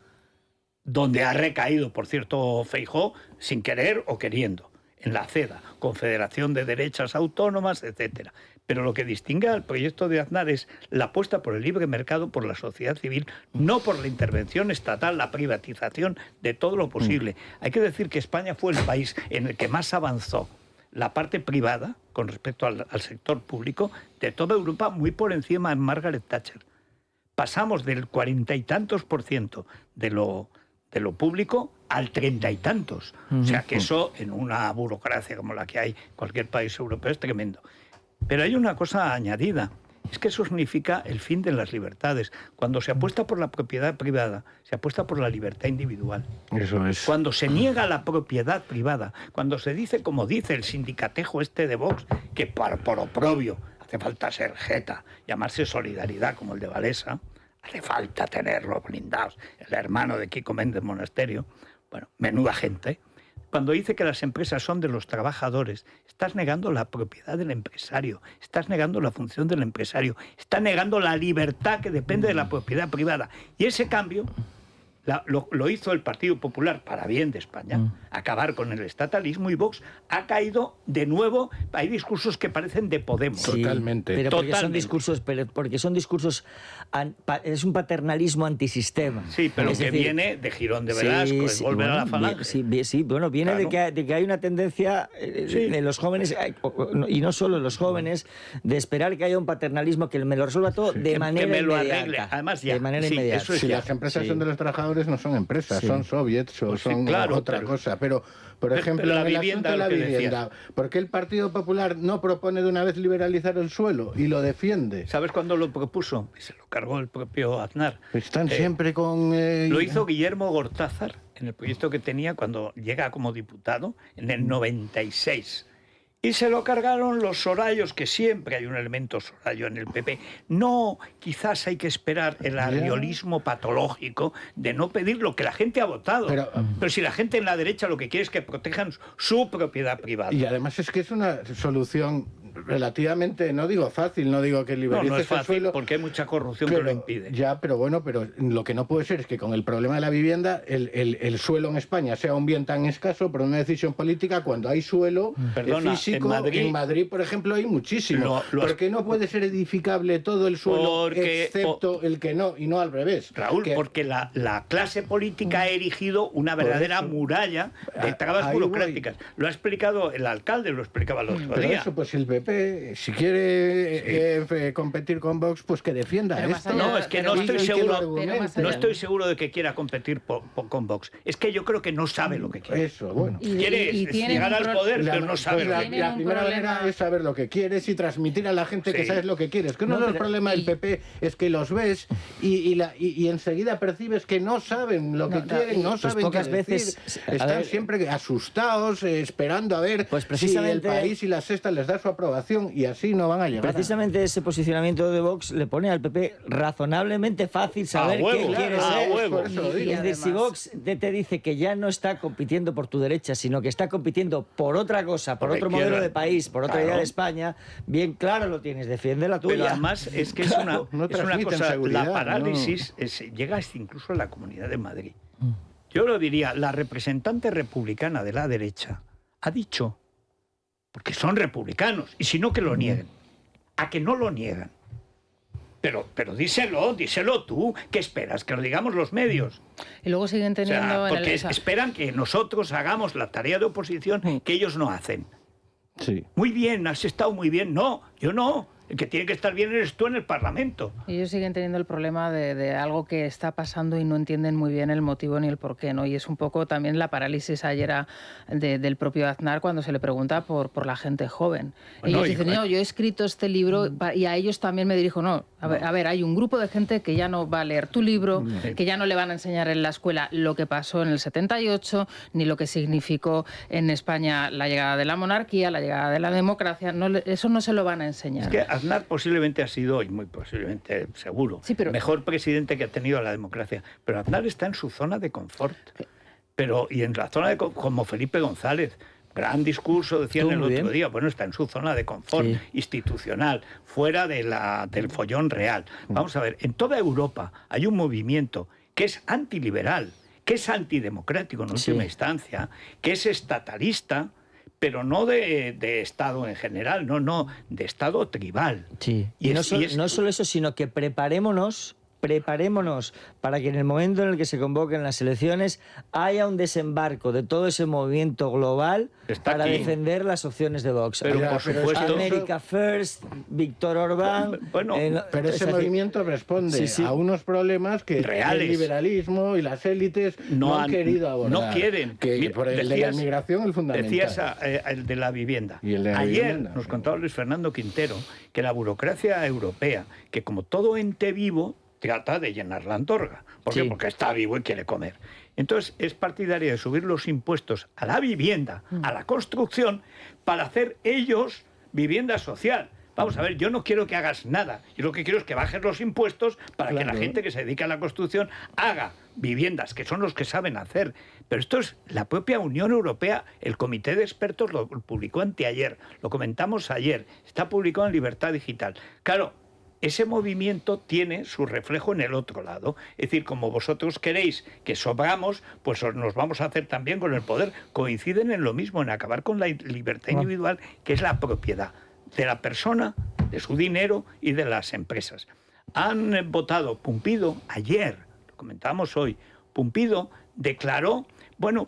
[SPEAKER 1] donde ha recaído, por cierto, Feijóo, sin querer o queriendo, en la CEDA, Confederación de Derechas Autónomas, etc. Pero lo que distingue al proyecto de Aznar es la apuesta por el libre mercado, por la sociedad civil, no por la intervención estatal, la privatización de todo lo posible. Hay que decir que España fue el país en el que más avanzó la parte privada con respecto al sector público de toda Europa, muy por encima de Margaret Thatcher. Pasamos del 40 y tantos % de lo público al 30 y tantos. O sea que eso, en una burocracia como la que hay en cualquier país europeo, es tremendo. Pero hay una cosa añadida. Es que eso significa el fin de las libertades. Cuando se apuesta por la propiedad privada, se apuesta por la libertad individual.
[SPEAKER 3] Eso es.
[SPEAKER 1] Cuando se niega la propiedad privada, cuando se dice, como dice el sindicatejo este de Vox, que por oprobio hace falta ser jeta, llamarse Solidaridad como el de Valesa, hace falta tenerlos blindados, el hermano de Kiko Méndez Monasterio, bueno, menuda gente. Cuando dice que las empresas son de los trabajadores, estás negando la propiedad del empresario, estás negando la función del empresario, estás negando la libertad que depende de la propiedad privada. Y ese cambio lo hizo el Partido Popular para bien de España, acabar con el estatalismo, y Vox ha caído de nuevo. Hay discursos que parecen de Podemos.
[SPEAKER 2] Sí,
[SPEAKER 3] totalmente.
[SPEAKER 2] Pero porque son discursos, es un paternalismo antisistema.
[SPEAKER 1] Sí, pero que viene de Girón de Velasco, de volver a la falange.
[SPEAKER 2] Viene de que hay una tendencia de los jóvenes, y no solo los jóvenes, de esperar que haya un paternalismo que me lo resuelva todo de manera inmediata.
[SPEAKER 1] Además, ya.
[SPEAKER 2] De manera inmediata.
[SPEAKER 3] Si las empresas son de los trabajadores, no son empresas, son soviets o son otra cosa. Pero, por ejemplo, en el asunto de la vivienda, ¿por qué el Partido Popular no propone de una vez liberalizar el suelo y lo defiende?
[SPEAKER 1] ¿Sabes cuándo lo propuso? Se lo cargó el propio Aznar.
[SPEAKER 3] Están siempre con...
[SPEAKER 1] Lo hizo Guillermo Gortázar en el proyecto que tenía cuando llega como diputado en el 96. Y se lo cargaron los sorayos, que siempre hay un elemento sorayo en el PP. No, quizás hay que esperar el arriolismo patológico de no pedir lo que la gente ha votado. Pero si la gente en la derecha lo que quiere es que protejan su propiedad privada.
[SPEAKER 3] Y además es que es una solución relativamente, no digo fácil, no digo que liberices
[SPEAKER 1] no es fácil,
[SPEAKER 3] el suelo,
[SPEAKER 1] porque hay mucha corrupción que lo impide.
[SPEAKER 3] Ya, pero bueno, pero lo que no puede ser es que con el problema de la vivienda el suelo en España sea un bien tan escaso por una decisión política, cuando hay suelo físico. En Madrid, por ejemplo, hay muchísimo. ¿Por qué no puede ser edificable todo el suelo excepto el que no, y no al revés?
[SPEAKER 1] Raúl, porque la clase política ha erigido una verdadera muralla de trabas burocráticas. Lo ha explicado el alcalde, lo explicaba el otro día.
[SPEAKER 3] Eso, pues el PP, si quiere competir con Vox, pues que defienda esto.
[SPEAKER 1] No, es que no estoy seguro de que quiera competir con Vox. Es que yo creo que no sabe lo que quiere.
[SPEAKER 3] Eso, bueno.
[SPEAKER 1] Quiere llegar al poder, pero no sabe lo que quiere.
[SPEAKER 3] La primera manera es saber lo que quieres y transmitir a la gente que sabes lo que quieres. Que uno de los problemas del PP es que los ves y enseguida percibes que no saben lo que quieren, no saben
[SPEAKER 2] pocas
[SPEAKER 3] qué
[SPEAKER 2] veces
[SPEAKER 3] decir. Están siempre asustados, esperando a ver
[SPEAKER 2] si el
[SPEAKER 3] país y la sexta les da su aprobación. aprobación y así no van a llegar.
[SPEAKER 2] Precisamente ese posicionamiento de Vox le pone al PP razonablemente fácil saber qué quiere ser. Y si Vox te dice que ya no está compitiendo por tu derecha, sino que está compitiendo por otra cosa, por otro modelo de país, por otra idea de España, bien claro lo tienes, defiende la tuya.
[SPEAKER 1] Pero además es que es una cosa, la parálisis llega incluso a la Comunidad de Madrid. Yo lo diría, la representante republicana de la derecha ha dicho, porque son republicanos, y si no que lo nieguen, a que no lo niegan. Pero díselo tú, ¿qué esperas? Que lo digamos los medios.
[SPEAKER 4] Y luego siguen teniendo...
[SPEAKER 1] porque esperan que nosotros hagamos la tarea de oposición que ellos no hacen.
[SPEAKER 3] Sí.
[SPEAKER 1] Muy bien, has estado muy bien. No, yo no. El que tiene que estar bien eres tú en el Parlamento.
[SPEAKER 4] Ellos siguen teniendo el problema de algo que está pasando y no entienden muy bien el motivo ni el porqué, ¿no? Y es un poco también la parálisis ayer del propio Aznar cuando se le pregunta por la gente joven. Ellos dicen, no, yo he escrito este libro y a ellos también me dirijo, a ver, hay un grupo de gente que ya no va a leer tu libro, que ya no le van a enseñar en la escuela lo que pasó en el 78, ni lo que significó en España la llegada de la monarquía, la llegada de la democracia, eso no se lo van a enseñar.
[SPEAKER 1] Es que Aznar posiblemente ha sido, y muy posiblemente, seguro, mejor presidente que ha tenido la democracia. Pero Aznar está en su zona de confort. Y en la zona como Felipe González, gran discurso, decían el otro día, bueno, está en su zona de confort institucional, fuera del follón real. Vamos a ver, en toda Europa hay un movimiento que es antiliberal, que es antidemocrático en última instancia, que es estatalista, pero no de Estado en general, no, de Estado tribal.
[SPEAKER 2] Sí. Y no solo eso, sino que preparémonos para que en el momento en el que se convoquen las elecciones haya un desembarco de todo ese movimiento global para defender las opciones de Vox.
[SPEAKER 1] Pero por supuesto,
[SPEAKER 2] America First, Víctor Orbán...
[SPEAKER 3] pero ese movimiento responde a unos problemas que el liberalismo y las élites no han querido abordar.
[SPEAKER 1] No quieren.
[SPEAKER 3] Que por el de la inmigración, el fundamental.
[SPEAKER 1] Decías el de la vivienda. Ayer nos contaba Luis Fernando Quintero que la burocracia europea, que como todo ente vivo, trata de llenar la andorga. ¿Por qué? Porque está vivo y quiere comer. Entonces, es partidaria de subir los impuestos a la vivienda, a la construcción, para hacer ellos vivienda social. Vamos a ver, yo no quiero que hagas nada. Yo lo que quiero es que bajes los impuestos para que la gente que se dedica a la construcción haga viviendas, que son los que saben hacer. Pero esto es la propia Unión Europea, el Comité de Expertos lo publicó anteayer, lo comentamos ayer, está publicado en Libertad Digital. Claro, ese movimiento tiene su reflejo en el otro lado. Es decir, como vosotros queréis que sobramos, pues nos vamos a hacer también con el poder. Coinciden en lo mismo, en acabar con la libertad individual, que es la propiedad de la persona, de su dinero y de las empresas. Han votado Pumpido ayer, lo comentábamos hoy. Pumpido declaró,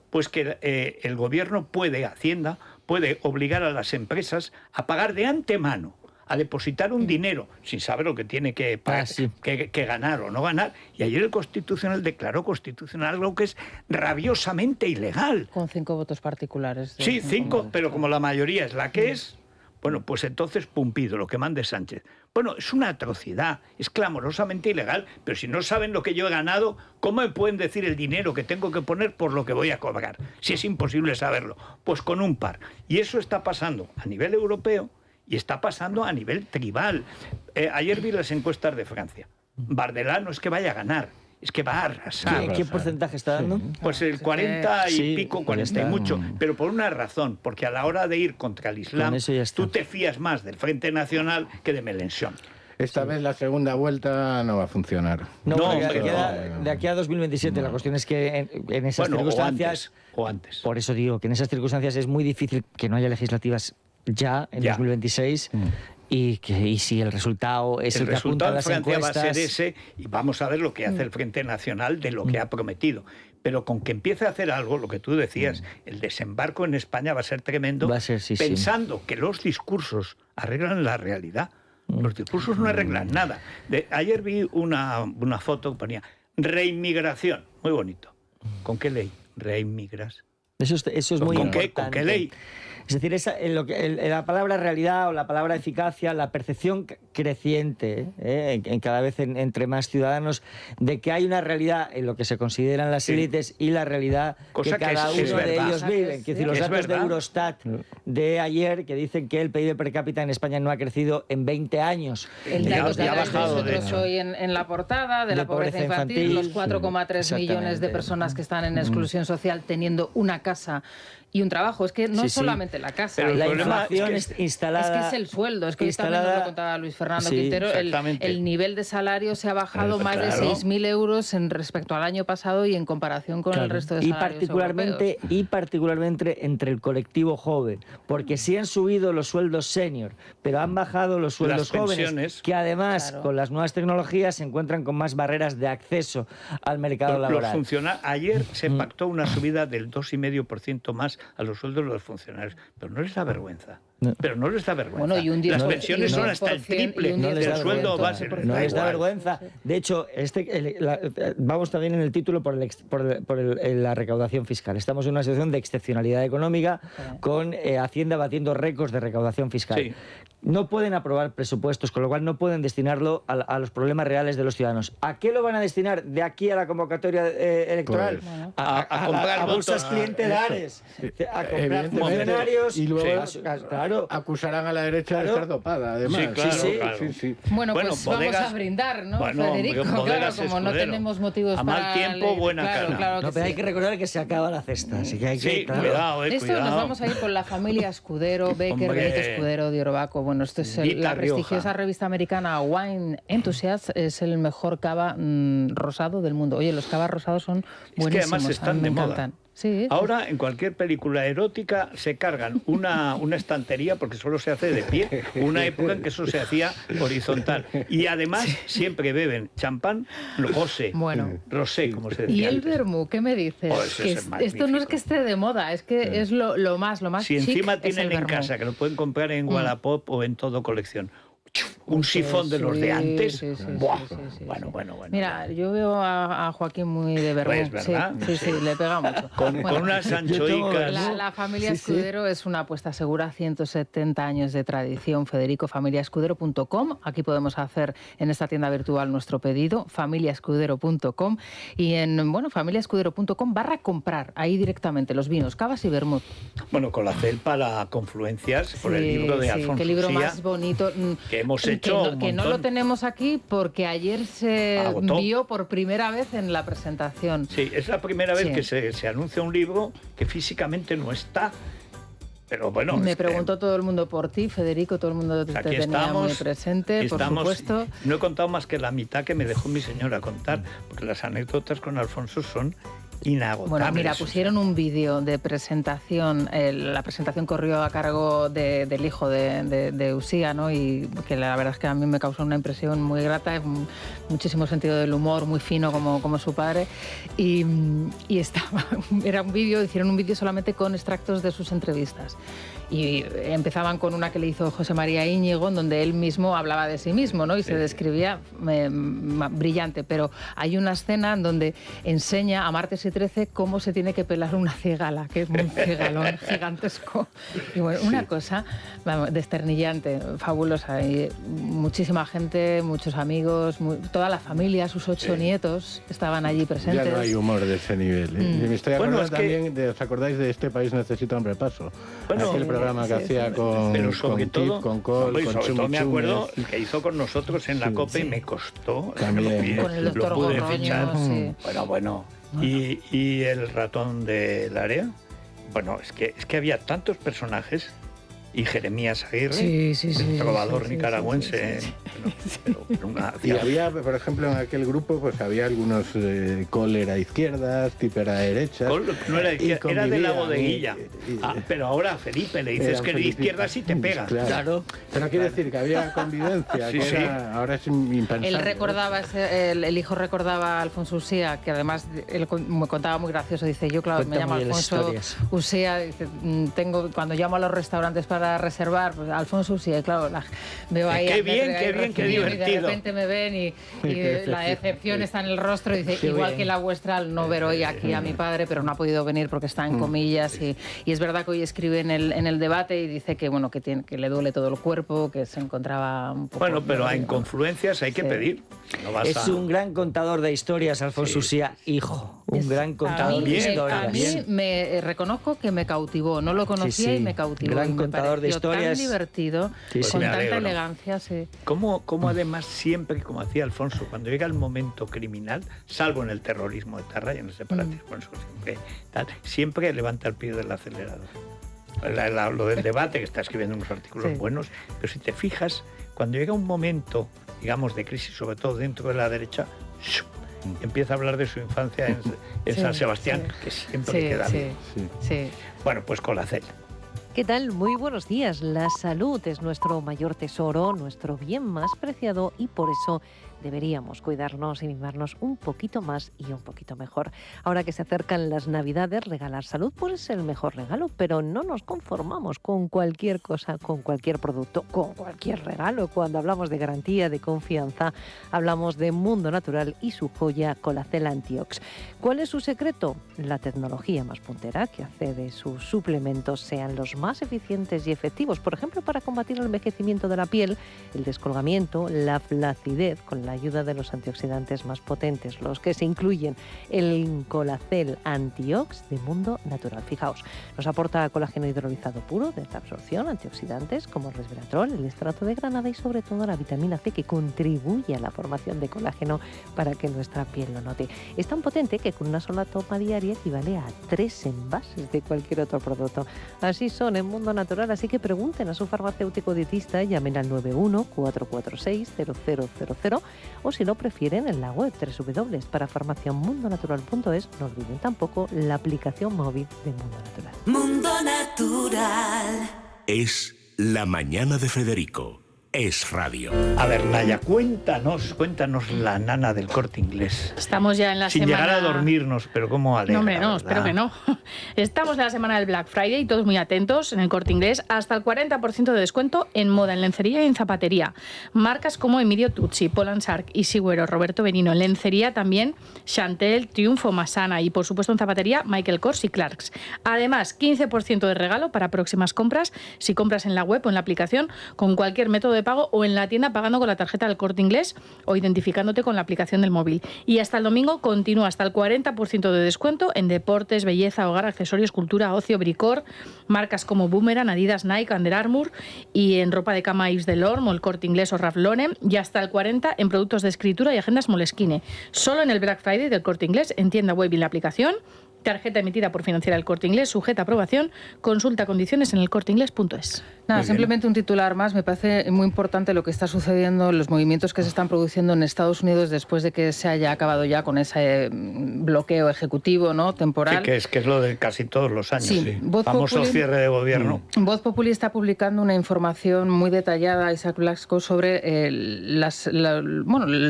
[SPEAKER 1] pues que el gobierno Hacienda puede obligar a las empresas a pagar de antemano, a depositar un dinero sin saber lo que tiene que pagar, que ganar o no ganar. Y ayer el Constitucional declaró constitucional algo que es rabiosamente ilegal.
[SPEAKER 4] Con 5 votos particulares.
[SPEAKER 1] Sí, 5, pero como la mayoría es la que es, pues entonces Pumpido, lo que mande Sánchez. Es una atrocidad, es clamorosamente ilegal, pero si no saben lo que yo he ganado, ¿cómo me pueden decir el dinero que tengo que poner por lo que voy a cobrar? Si es imposible saberlo. Pues con un par. Y eso está pasando a nivel europeo, y está pasando a nivel tribal. Ayer vi las encuestas de Francia. Bardella no es que vaya a ganar, es que va a arrasar.
[SPEAKER 2] ¿Qué porcentaje está dando?
[SPEAKER 1] Pues el 40 y pico, 40 y mucho. Pero por una razón, porque a la hora de ir contra el Islam, tú te fías más del Frente Nacional que de Mélenchon.
[SPEAKER 3] Esta vez la segunda vuelta no va a funcionar.
[SPEAKER 2] De aquí a 2027. La cuestión es que en esas circunstancias...
[SPEAKER 1] O antes.
[SPEAKER 2] Por eso digo que en esas circunstancias es muy difícil que no haya legislativas ya en 2026 y si el resultado es el que apunta a las encuestas...
[SPEAKER 1] va a ser ese y vamos a ver lo que hace el Frente Nacional de lo que ha prometido. Pero con que empiece a hacer algo, lo que tú decías, el desembarco en España va a ser tremendo, pensando que los discursos arreglan la realidad. Los discursos no arreglan nada. Ayer vi una foto que ponía reinmigración, muy bonito. ¿Con qué ley reinmigras?
[SPEAKER 2] Eso es muy importante.
[SPEAKER 1] ¿Con qué ley?
[SPEAKER 2] Es decir, la palabra realidad o la palabra eficacia, la percepción creciente en cada vez entre más ciudadanos de que hay una realidad en lo que se consideran las élites y la realidad que cada uno de ellos vive. Es decir, los datos de Eurostat de ayer que dicen que el PIB per cápita en España no ha crecido en 20 años.
[SPEAKER 4] El dato que nosotros hoy en la portada de la pobreza infantil, los 4,3 millones de personas que están en exclusión social teniendo una casa y un trabajo. Es que no es solamente la casa.
[SPEAKER 2] Pero la inflación instalada...
[SPEAKER 4] Es que es el sueldo. Es que también nos lo contaba Luis Fernando Quintero. El nivel de salario se ha bajado más de 6.000 euros respecto al año pasado y en comparación con el resto de salarios europeos.
[SPEAKER 2] Y particularmente entre el colectivo joven. Porque sí han subido los sueldos senior, pero han bajado los sueldos jóvenes, que además con las nuevas tecnologías se encuentran con más barreras de acceso al mercado laboral.
[SPEAKER 1] Ayer se pactó una subida del 2,5% más a los sueldos de los funcionarios. Pero no les da vergüenza. Pero no les da vergüenza.
[SPEAKER 4] Bueno, y
[SPEAKER 1] las pensiones son hasta el triple del sueldo base.
[SPEAKER 2] No les da vergüenza. De hecho, vamos también en el título por la recaudación fiscal. Estamos en una situación de excepcionalidad económica con Hacienda batiendo récords de recaudación fiscal. Sí. No pueden aprobar presupuestos, con lo cual no pueden destinarlo a los problemas reales de los ciudadanos. ¿A qué lo van a destinar de aquí a la convocatoria electoral?
[SPEAKER 1] Pues, a comprar
[SPEAKER 2] bolsas clientelares, a comprar funcionarios
[SPEAKER 3] y luego acusarán a la derecha de estar dopada, además.
[SPEAKER 1] Sí.
[SPEAKER 4] Bueno, pues vamos a brindar, ¿no, Federico? Claro, como no tenemos motivos para...
[SPEAKER 1] A mal tiempo, buena cana.
[SPEAKER 4] Claro
[SPEAKER 2] pero hay que recordar que se acaba la cesta, así que hay que...
[SPEAKER 1] cuidado,
[SPEAKER 4] Esto
[SPEAKER 1] cuidado.
[SPEAKER 4] nos vamos a ir con la familia Escudero, Becker, Benito Escudero, de Orobaco. Bueno, esto es la prestigiosa revista americana Wine Enthusiast, es el mejor cava rosado del mundo. Oye, los cavas rosados son buenísimos.
[SPEAKER 1] Es que además están de moda.
[SPEAKER 4] Sí,
[SPEAKER 1] ahora, en cualquier película erótica se cargan una estantería porque solo se hace de pie. Una época en que eso se hacía horizontal. Y además siempre beben champán rosé.
[SPEAKER 4] Bueno.
[SPEAKER 1] Rosé, como se decía.
[SPEAKER 4] ¿Y el vermú? ¿Qué me dices? Esto no es que esté de moda, es que es lo más
[SPEAKER 1] si
[SPEAKER 4] chic.
[SPEAKER 1] Encima tienen en casa, que lo pueden comprar en Wallapop o en Todo Colección, un sifón de los de antes. Bueno.
[SPEAKER 4] Mira, yo veo a Joaquín muy de verbo.
[SPEAKER 1] Pues, ¿verdad?
[SPEAKER 4] Sí, le pega mucho.
[SPEAKER 1] Con unas anchoicas.
[SPEAKER 4] La familia Escudero es una apuesta segura, 170 años de tradición. Federico, familiaescudero.com. Aquí podemos hacer en esta tienda virtual nuestro pedido, familiaescudero.com. Y en, familiaescudero.com/comprar, ahí directamente los vinos, cavas y vermut.
[SPEAKER 1] Bueno, con la celpa, la confluencias, por el libro de Alfonso
[SPEAKER 4] qué libro
[SPEAKER 1] Uxía,
[SPEAKER 4] más bonito.
[SPEAKER 1] Que hemos hecho
[SPEAKER 4] que no lo tenemos aquí porque ayer se vio por primera vez en la presentación.
[SPEAKER 1] Sí, es la primera vez que se anuncia un libro que físicamente no está. Pero bueno,
[SPEAKER 4] me preguntó todo el mundo por ti, Federico, todo el mundo te tenía muy presente, por supuesto.
[SPEAKER 1] No he contado más que la mitad que me dejó mi señora contar, porque las anécdotas con Alfonso son inagotables.
[SPEAKER 4] Bueno, mira, pusieron un vídeo de presentación, la presentación corrió a cargo del hijo de Uxía, ¿no? Y que la verdad es que a mí me causó una impresión muy grata, muchísimo sentido del humor, muy fino como su padre, y era un vídeo, hicieron un vídeo solamente con extractos de sus entrevistas. Y empezaban con una que le hizo José María Íñigo, en donde él mismo hablaba de sí mismo, ¿no? Y se describía brillante, pero hay una escena en donde enseña a Martes y 13 cómo se tiene que pelar una cigala, que es un cigalón gigantesco. Y bueno, una cosa desternillante, fabulosa. Y muchísima gente, muchos amigos, toda la familia, sus 8 nietos estaban allí presentes.
[SPEAKER 3] Ya no hay humor de ese nivel. Me estoy acordando también, ¿os acordáis de Este país necesita un repaso? Aquel programa que hacía con
[SPEAKER 1] Tip,
[SPEAKER 3] con Col, con
[SPEAKER 1] Chumi. Me acuerdo que hizo con nosotros en la COPE y me costó.
[SPEAKER 3] También.
[SPEAKER 4] Con el doctor Gorroño,
[SPEAKER 1] Bueno. ¿Y el ratón del área? Bueno, es que había tantos personajes. Y Jeremías Aguirre, el trovador nicaragüense.
[SPEAKER 3] Y había, por ejemplo, en aquel grupo, pues había algunos Col era izquierdas, Tip era derechas.
[SPEAKER 1] Col no era izquierda, era de la bodeguilla. Pero ahora Felipe le dices que de izquierdas y te pega.
[SPEAKER 3] Claro. Pero quiere decir que había convivencia, ahora es impensable.
[SPEAKER 4] Él recordaba, el hijo recordaba a Alfonso Uxía, que además él me contaba muy gracioso. Dice, yo claro, me llamo Alfonso Uxía, cuando llamo a los restaurantes para para reservar. Pues, Alfonso, sí, claro, veo ahí...
[SPEAKER 1] Qué bien, qué divertido.
[SPEAKER 4] Y de repente me ven y la decepción está en el rostro. Y dice, igual que la vuestra, al no ver hoy aquí a mi padre, pero no ha podido venir porque está en comillas. Y es verdad que hoy escribe en el debate y dice que, bueno, que le duele todo el cuerpo, que se encontraba un poco...
[SPEAKER 1] Bueno, pero en confluencias hay que pedir. No
[SPEAKER 2] es un gran contador de historias, Alfonso Usía, hijo. Un gran contador de historias.
[SPEAKER 4] A mí me reconozco que me cautivó. No lo conocía y me cautivó.
[SPEAKER 2] Gran contador de historias.
[SPEAKER 4] Tan divertido, con tanta elegancia.
[SPEAKER 1] ¿Cómo además siempre, como hacía Alfonso, cuando llega el momento criminal, salvo en el terrorismo de Etarra y en el separatismo, siempre levanta el pie del acelerador? Lo del debate, que está escribiendo unos artículos buenos, pero si te fijas, cuando llega un momento, digamos, de crisis, sobre todo dentro de la derecha, empieza a hablar de su infancia en San Sebastián, que siempre queda bien. Bueno, pues Colacel.
[SPEAKER 9] ¿Qué tal? Muy buenos días. La salud es nuestro mayor tesoro, nuestro bien más preciado, y por eso deberíamos cuidarnos y mimarnos un poquito más y un poquito mejor. Ahora que se acercan las Navidades, regalar salud pues es el mejor regalo, pero no nos conformamos con cualquier cosa, con cualquier producto, con cualquier regalo. Cuando hablamos de garantía, de confianza, hablamos de Mundo Natural y su joya Colacel Antiox. ¿Cuál es su secreto? La tecnología más puntera que hace de sus suplementos sean los más eficientes y efectivos, por ejemplo, para combatir el envejecimiento de la piel, el descolgamiento, la flacidez, con la ayuda de los antioxidantes más potentes, los que se incluyen el Colacel Antiox de Mundo Natural. Fijaos, nos aporta colágeno hidrolizado puro de alta absorción, antioxidantes como el resveratrol, el estrato de granada y sobre todo la vitamina C, que contribuye a la formación de colágeno para que nuestra piel lo note. Es tan potente que con una sola toma diaria equivale a 3 envases de cualquier otro producto. Así son en Mundo Natural, así que pregunten a su farmacéutico dietista, llamen al 91-446-0000 o si lo prefieren en la web www.parafarmaciamundonatural.es. No olviden tampoco la aplicación móvil de Mundo Natural.
[SPEAKER 10] Mundo Natural.
[SPEAKER 11] Es la mañana de Federico. Es radio.
[SPEAKER 1] A ver, Naya, cuéntanos la nana del Corte Inglés.
[SPEAKER 12] Estamos ya en la
[SPEAKER 1] semana... Sin llegar a dormirnos, pero cómo alegra.
[SPEAKER 12] No, hombre, no, espero que no. Estamos en la semana del Black Friday y todos muy atentos en el Corte Inglés. Hasta el 40% de descuento en moda, en lencería y en zapatería. Marcas como Emilio Tucci, Poland Shark, Isigüero, Roberto Benino. En lencería también Chantel, Triunfo, Masana y, por supuesto, en zapatería Michael Kors y Clarks. Además, 15% de regalo para próximas compras si compras en la web o en la aplicación con cualquier método de pago o en la tienda pagando con la tarjeta del Corte Inglés o identificándote con la aplicación del móvil. Y hasta el domingo continúa hasta el 40% de descuento en deportes, belleza, hogar, accesorios, cultura, ocio, bricor, marcas como Boomerang, Adidas, Nike, Under Armour, y en ropa de cama Yves Saint Laurent o el Corte Inglés o Ralph Lauren, y hasta el 40% en productos de escritura y agendas Moleskine. Solo en el Black Friday del Corte Inglés, en tienda web y en la aplicación. Tarjeta emitida por Financiera El Corte Inglés, sujeta a aprobación. Consulta condiciones en elcorteingles.es.
[SPEAKER 4] Nada, simplemente un titular más. Me parece muy importante lo que está sucediendo, los movimientos que se están produciendo en Estados Unidos después de que se haya acabado ya con ese bloqueo ejecutivo, ¿no, temporal.
[SPEAKER 1] Sí, que es lo de casi todos los años.
[SPEAKER 4] Sí.
[SPEAKER 1] Famoso cierre de gobierno.
[SPEAKER 4] Voz Populi está publicando una información muy detallada, Isaac Blasco, sobre el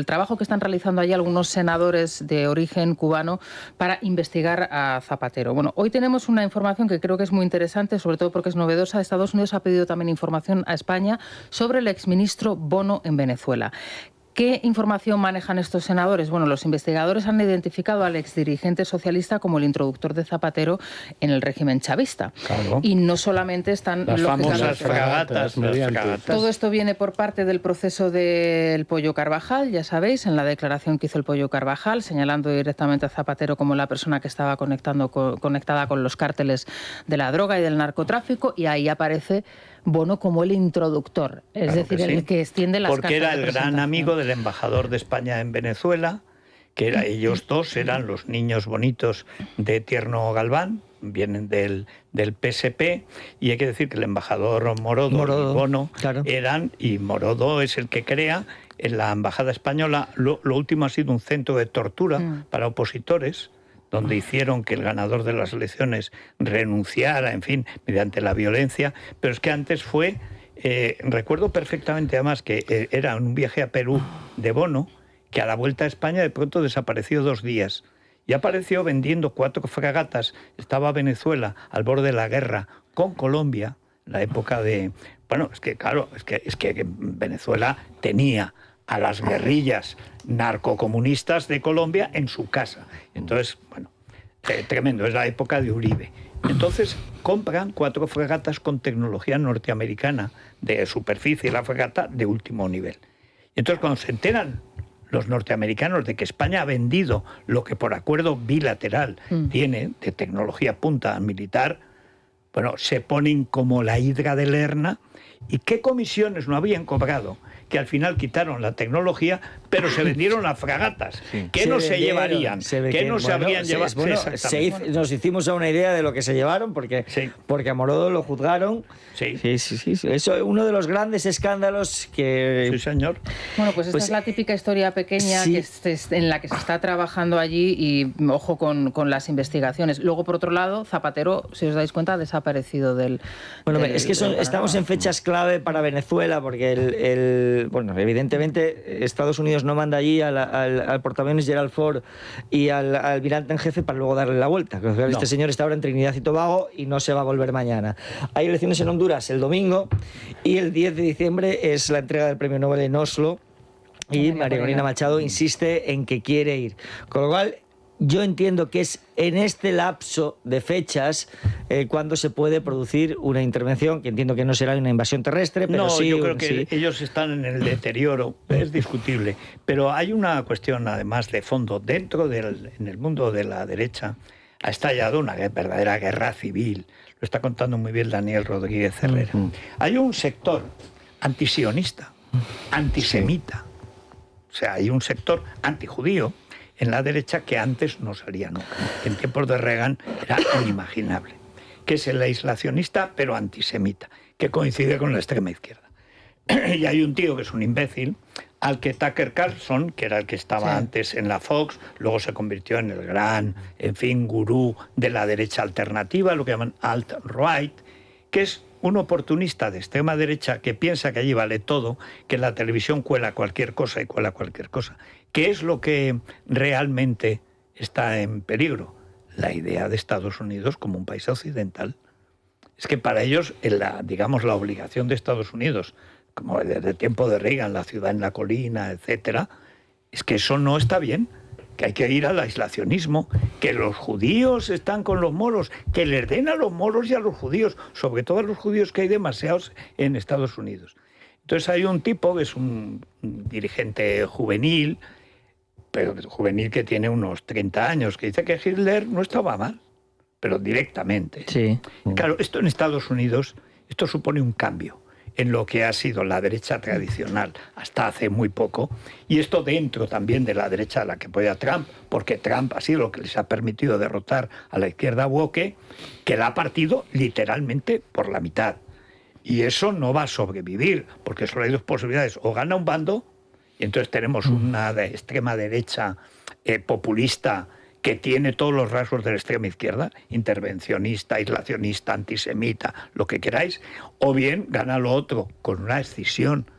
[SPEAKER 4] trabajo que están realizando allí algunos senadores de origen cubano para investigar a Zapatero. Bueno, hoy tenemos una información que creo que es muy interesante, sobre todo porque es novedosa. Estados Unidos ha pedido también información a España sobre el exministro Bono en Venezuela. ¿Qué información manejan estos senadores? Bueno, los investigadores han identificado al exdirigente socialista como el introductor de Zapatero en el régimen chavista.
[SPEAKER 1] Claro.
[SPEAKER 4] Y no solamente están...
[SPEAKER 1] Las famosas fragatas.
[SPEAKER 4] Todo esto viene por parte del proceso del Pollo Carvajal, ya sabéis, en la declaración que hizo el Pollo Carvajal, señalando directamente a Zapatero como la persona que estaba conectada con los cárteles de la droga y del narcotráfico, y ahí aparece Bono como el introductor, es decir, el que extiende las cartas de presentación.
[SPEAKER 1] Porque era el gran amigo del embajador de España en Venezuela, que ellos dos eran los niños bonitos de Tierno Galván, vienen del PSP, y hay que decir que el embajador Morodo y Bono eran, y Morodo es el que crea en la embajada española, lo último ha sido un centro de tortura para opositores, donde hicieron que el ganador de las elecciones renunciara, en fin, mediante la violencia. Pero es que antes fue, recuerdo perfectamente además que era un viaje a Perú de Bono, que a la vuelta a España de pronto desapareció 2 días. Y apareció vendiendo 4 fragatas. Estaba Venezuela al borde de la guerra con Colombia, la época de... Bueno, es que claro, es que Venezuela tenía a las guerrillas narcocomunistas de Colombia en su casa. Entonces, bueno, tremendo, es la época de Uribe. Entonces compran 4 fragatas con tecnología norteamericana de superficie, la fragata de último nivel. Y entonces cuando se enteran los norteamericanos de que España ha vendido lo que por acuerdo bilateral tiene de tecnología punta militar, bueno, se ponen como la hidra de Lerna. ¿Y qué comisiones no habían cobrado? Que al final quitaron la tecnología, pero se vendieron las fragatas, que no se llevarían, que no se habrían llevado.
[SPEAKER 2] Bueno, nos hicimos a una idea de lo que se llevaron, porque a Morodo lo juzgaron. Sí. Eso es uno de los grandes escándalos que...
[SPEAKER 1] Sí, señor.
[SPEAKER 4] Bueno, pues esta es la típica historia pequeña en la que se está trabajando allí y ojo con las investigaciones. Luego, por otro lado, Zapatero, si os dais cuenta, ha desaparecido del...
[SPEAKER 2] Bueno, es que estamos en fechas clave para Venezuela, porque bueno, evidentemente Estados Unidos no manda allí al portaaviones Gerald Ford y al almirante en jefe para luego darle la vuelta. Este señor está ahora en Trinidad y Tobago y no se va a volver mañana. Hay elecciones en Honduras el domingo y el 10 de diciembre es la entrega del premio Nobel en Oslo y María Corina Machado insiste en que quiere ir. Con lo cual, yo entiendo que es en este lapso de fechas cuando se puede producir una intervención, que entiendo que no será una invasión terrestre, pero sí...
[SPEAKER 1] No, yo creo que ellos están en el deterioro, es discutible. Pero hay una cuestión, además, de fondo. En el mundo de la derecha ha estallado una verdadera guerra civil. Lo está contando muy bien Daniel Rodríguez Herrera. Hay un sector antisionista, antisemita. O sea, hay un sector antijudío en la derecha que antes no salía nunca. En tiempos de Reagan era inimaginable. Que es el aislacionista, pero antisemita, que coincide con la extrema izquierda. Y hay un tío que es un imbécil, al que Tucker Carlson, que era el que estaba antes en la Fox, luego se convirtió en el gran, gurú de la derecha alternativa, lo que llaman alt-right, que es un oportunista de extrema derecha que piensa que allí vale todo, que en la televisión cuela cualquier cosa y cuela cualquier cosa. ¿Qué es lo que realmente está en peligro? La idea de Estados Unidos como un país occidental. Es que para ellos, la obligación de Estados Unidos, como desde el tiempo de Reagan, la ciudad en la colina, etcétera, es que eso no está bien, que hay que ir al aislacionismo, que los judíos están con los moros, que les den a los moros y a los judíos, sobre todo a los judíos, que hay demasiados en Estados Unidos. Entonces hay un tipo que es un dirigente juvenil, pero juvenil que tiene unos 30 años, que dice que Hitler no estaba mal, pero directamente.
[SPEAKER 2] Sí.
[SPEAKER 1] Claro, esto en Estados Unidos, esto supone un cambio en lo que ha sido la derecha tradicional hasta hace muy poco, y esto dentro también de la derecha a la que apoya Trump, porque Trump ha sido lo que les ha permitido derrotar a la izquierda woke, que la ha partido literalmente por la mitad. Y eso no va a sobrevivir, porque solo hay dos posibilidades: o gana un bando, y entonces tenemos una extrema derecha populista que tiene todos los rasgos de la extrema izquierda, intervencionista, aislacionista, antisemita, lo que queráis, o bien gana lo otro, con una escisión.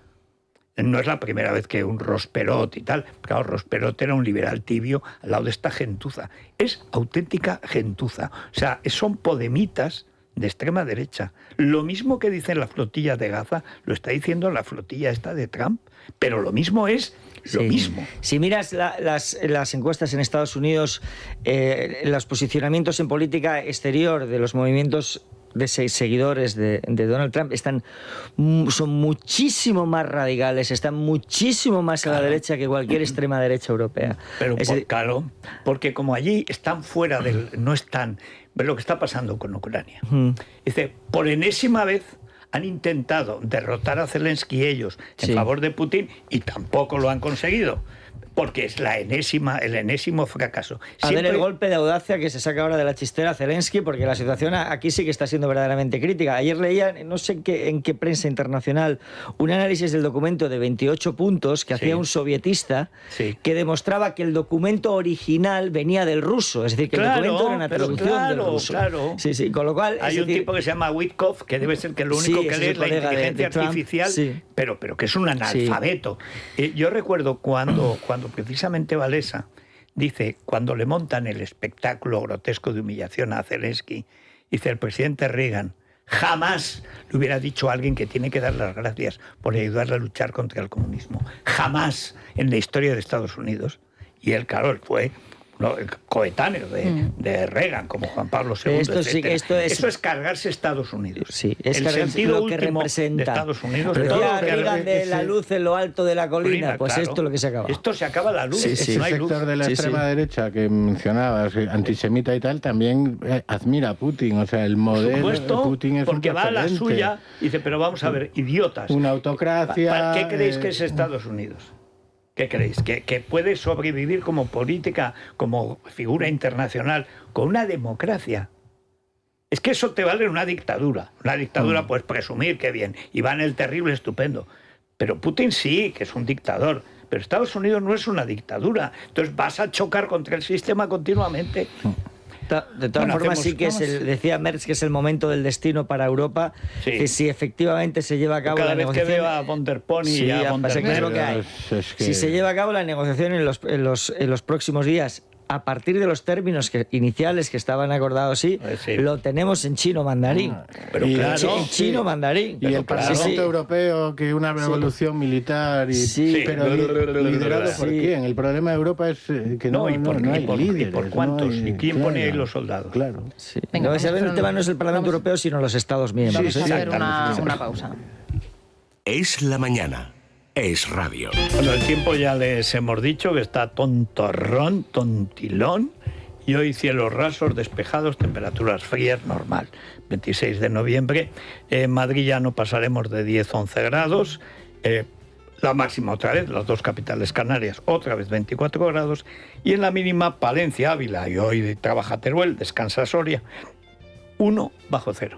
[SPEAKER 1] No es la primera vez que un Ross Perot y tal, claro, Ross Perot era un liberal tibio al lado de esta gentuza. Es auténtica gentuza. O sea, son podemitas de extrema derecha. Lo mismo que dice la flotilla de Gaza, lo está diciendo la flotilla esta de Trump, pero lo mismo es lo mismo.
[SPEAKER 2] Si miras las encuestas en Estados Unidos, los posicionamientos en política exterior de los movimientos de seguidores de Donald Trump son muchísimo más radicales, están muchísimo más a la derecha que cualquier extrema derecha europea.
[SPEAKER 1] Pero claro, porque como allí están fuera no están, ves lo que está pasando con Ucrania. Dice, por enésima vez han intentado derrotar a Zelensky ellos en favor de Putin y tampoco lo han conseguido, porque es el enésimo fracaso.
[SPEAKER 2] A ver el golpe de audacia que se saca ahora de la chistera Zelensky, porque la situación aquí sí que está siendo verdaderamente crítica. Ayer leía, no sé en qué prensa internacional, un análisis del documento de 28 puntos que hacía un sovietista que demostraba que el documento original venía del ruso, es decir, que el documento era una traducción del ruso. Sí, con lo cual...
[SPEAKER 1] Hay un tipo que se llama Witkoff, que debe ser que lo único que lee es la inteligencia artificial, pero que es un analfabeto. Yo recuerdo cuando precisamente Walesa dice, cuando le montan el espectáculo grotesco de humillación a Zelensky, dice, el presidente Reagan Jamás le hubiera dicho a alguien que tiene que dar las gracias por ayudarle a luchar contra el comunismo. Jamás en la historia de Estados Unidos. Y él, claro, él fue el coetáneo de Reagan, como Juan Pablo II, Eso es cargarse Estados Unidos.
[SPEAKER 2] Sí, es
[SPEAKER 1] el sentido
[SPEAKER 2] lo que
[SPEAKER 1] último
[SPEAKER 2] representa.
[SPEAKER 1] de Estados Unidos.
[SPEAKER 2] Reagan de la luz en lo alto de la colina, pues claro, esto es lo que se acaba.
[SPEAKER 1] Esto se acaba la luz.
[SPEAKER 3] No hay luz. El sector de la extrema derecha que mencionabas, antisemita y tal, también admira a Putin. O sea, el modelo de Putin es
[SPEAKER 1] porque
[SPEAKER 3] un
[SPEAKER 1] va a la suya y dice, pero vamos a ver, idiotas.
[SPEAKER 3] Una autocracia.
[SPEAKER 1] ¿Qué creéis que es Estados Unidos? ¿Qué creéis? ¿Que puede sobrevivir como política, como figura internacional, con una democracia? Es que eso te vale en una dictadura. Una dictadura puedes presumir que bien. Iván el Terrible, estupendo. Pero Putin sí, que es un dictador. Pero Estados Unidos no es una dictadura. Entonces vas a chocar contra el sistema continuamente.
[SPEAKER 2] De todas formas, sí que decía Merz que es el momento del destino para Europa, que si efectivamente se lleva a cabo la negociación...
[SPEAKER 1] Cada vez que veo a von der Pony y a von der
[SPEAKER 2] Leyen, lo que hay. Si se lleva a cabo la negociación en los próximos días, a partir de los términos iniciales que estaban acordados, lo tenemos en chino mandarín.
[SPEAKER 1] Pero claro,
[SPEAKER 2] en chino mandarín.
[SPEAKER 3] Y el Parlamento Europeo, que una revolución militar, pero liderado por quién. El problema de Europa es que no hay líderes.
[SPEAKER 1] ¿Y por cuántos? ¿Y quién pone ahí los soldados?
[SPEAKER 3] Claro.
[SPEAKER 2] Venga, el tema no es el Parlamento Europeo, sino los Estados miembros.
[SPEAKER 4] Vamos a hacer una pausa.
[SPEAKER 11] Es la mañana. Es radio.
[SPEAKER 1] Bueno, el tiempo ya les hemos dicho que está tontorrón, tontilón, y hoy cielos rasos, despejados, temperaturas frías, normal. 26 de noviembre. En Madrid ya no pasaremos de 10-11 grados. La máxima otra vez, las dos capitales canarias, otra vez 24 grados. Y en la mínima, Palencia, Ávila, y hoy trabaja Teruel, descansa Soria, 1 bajo cero.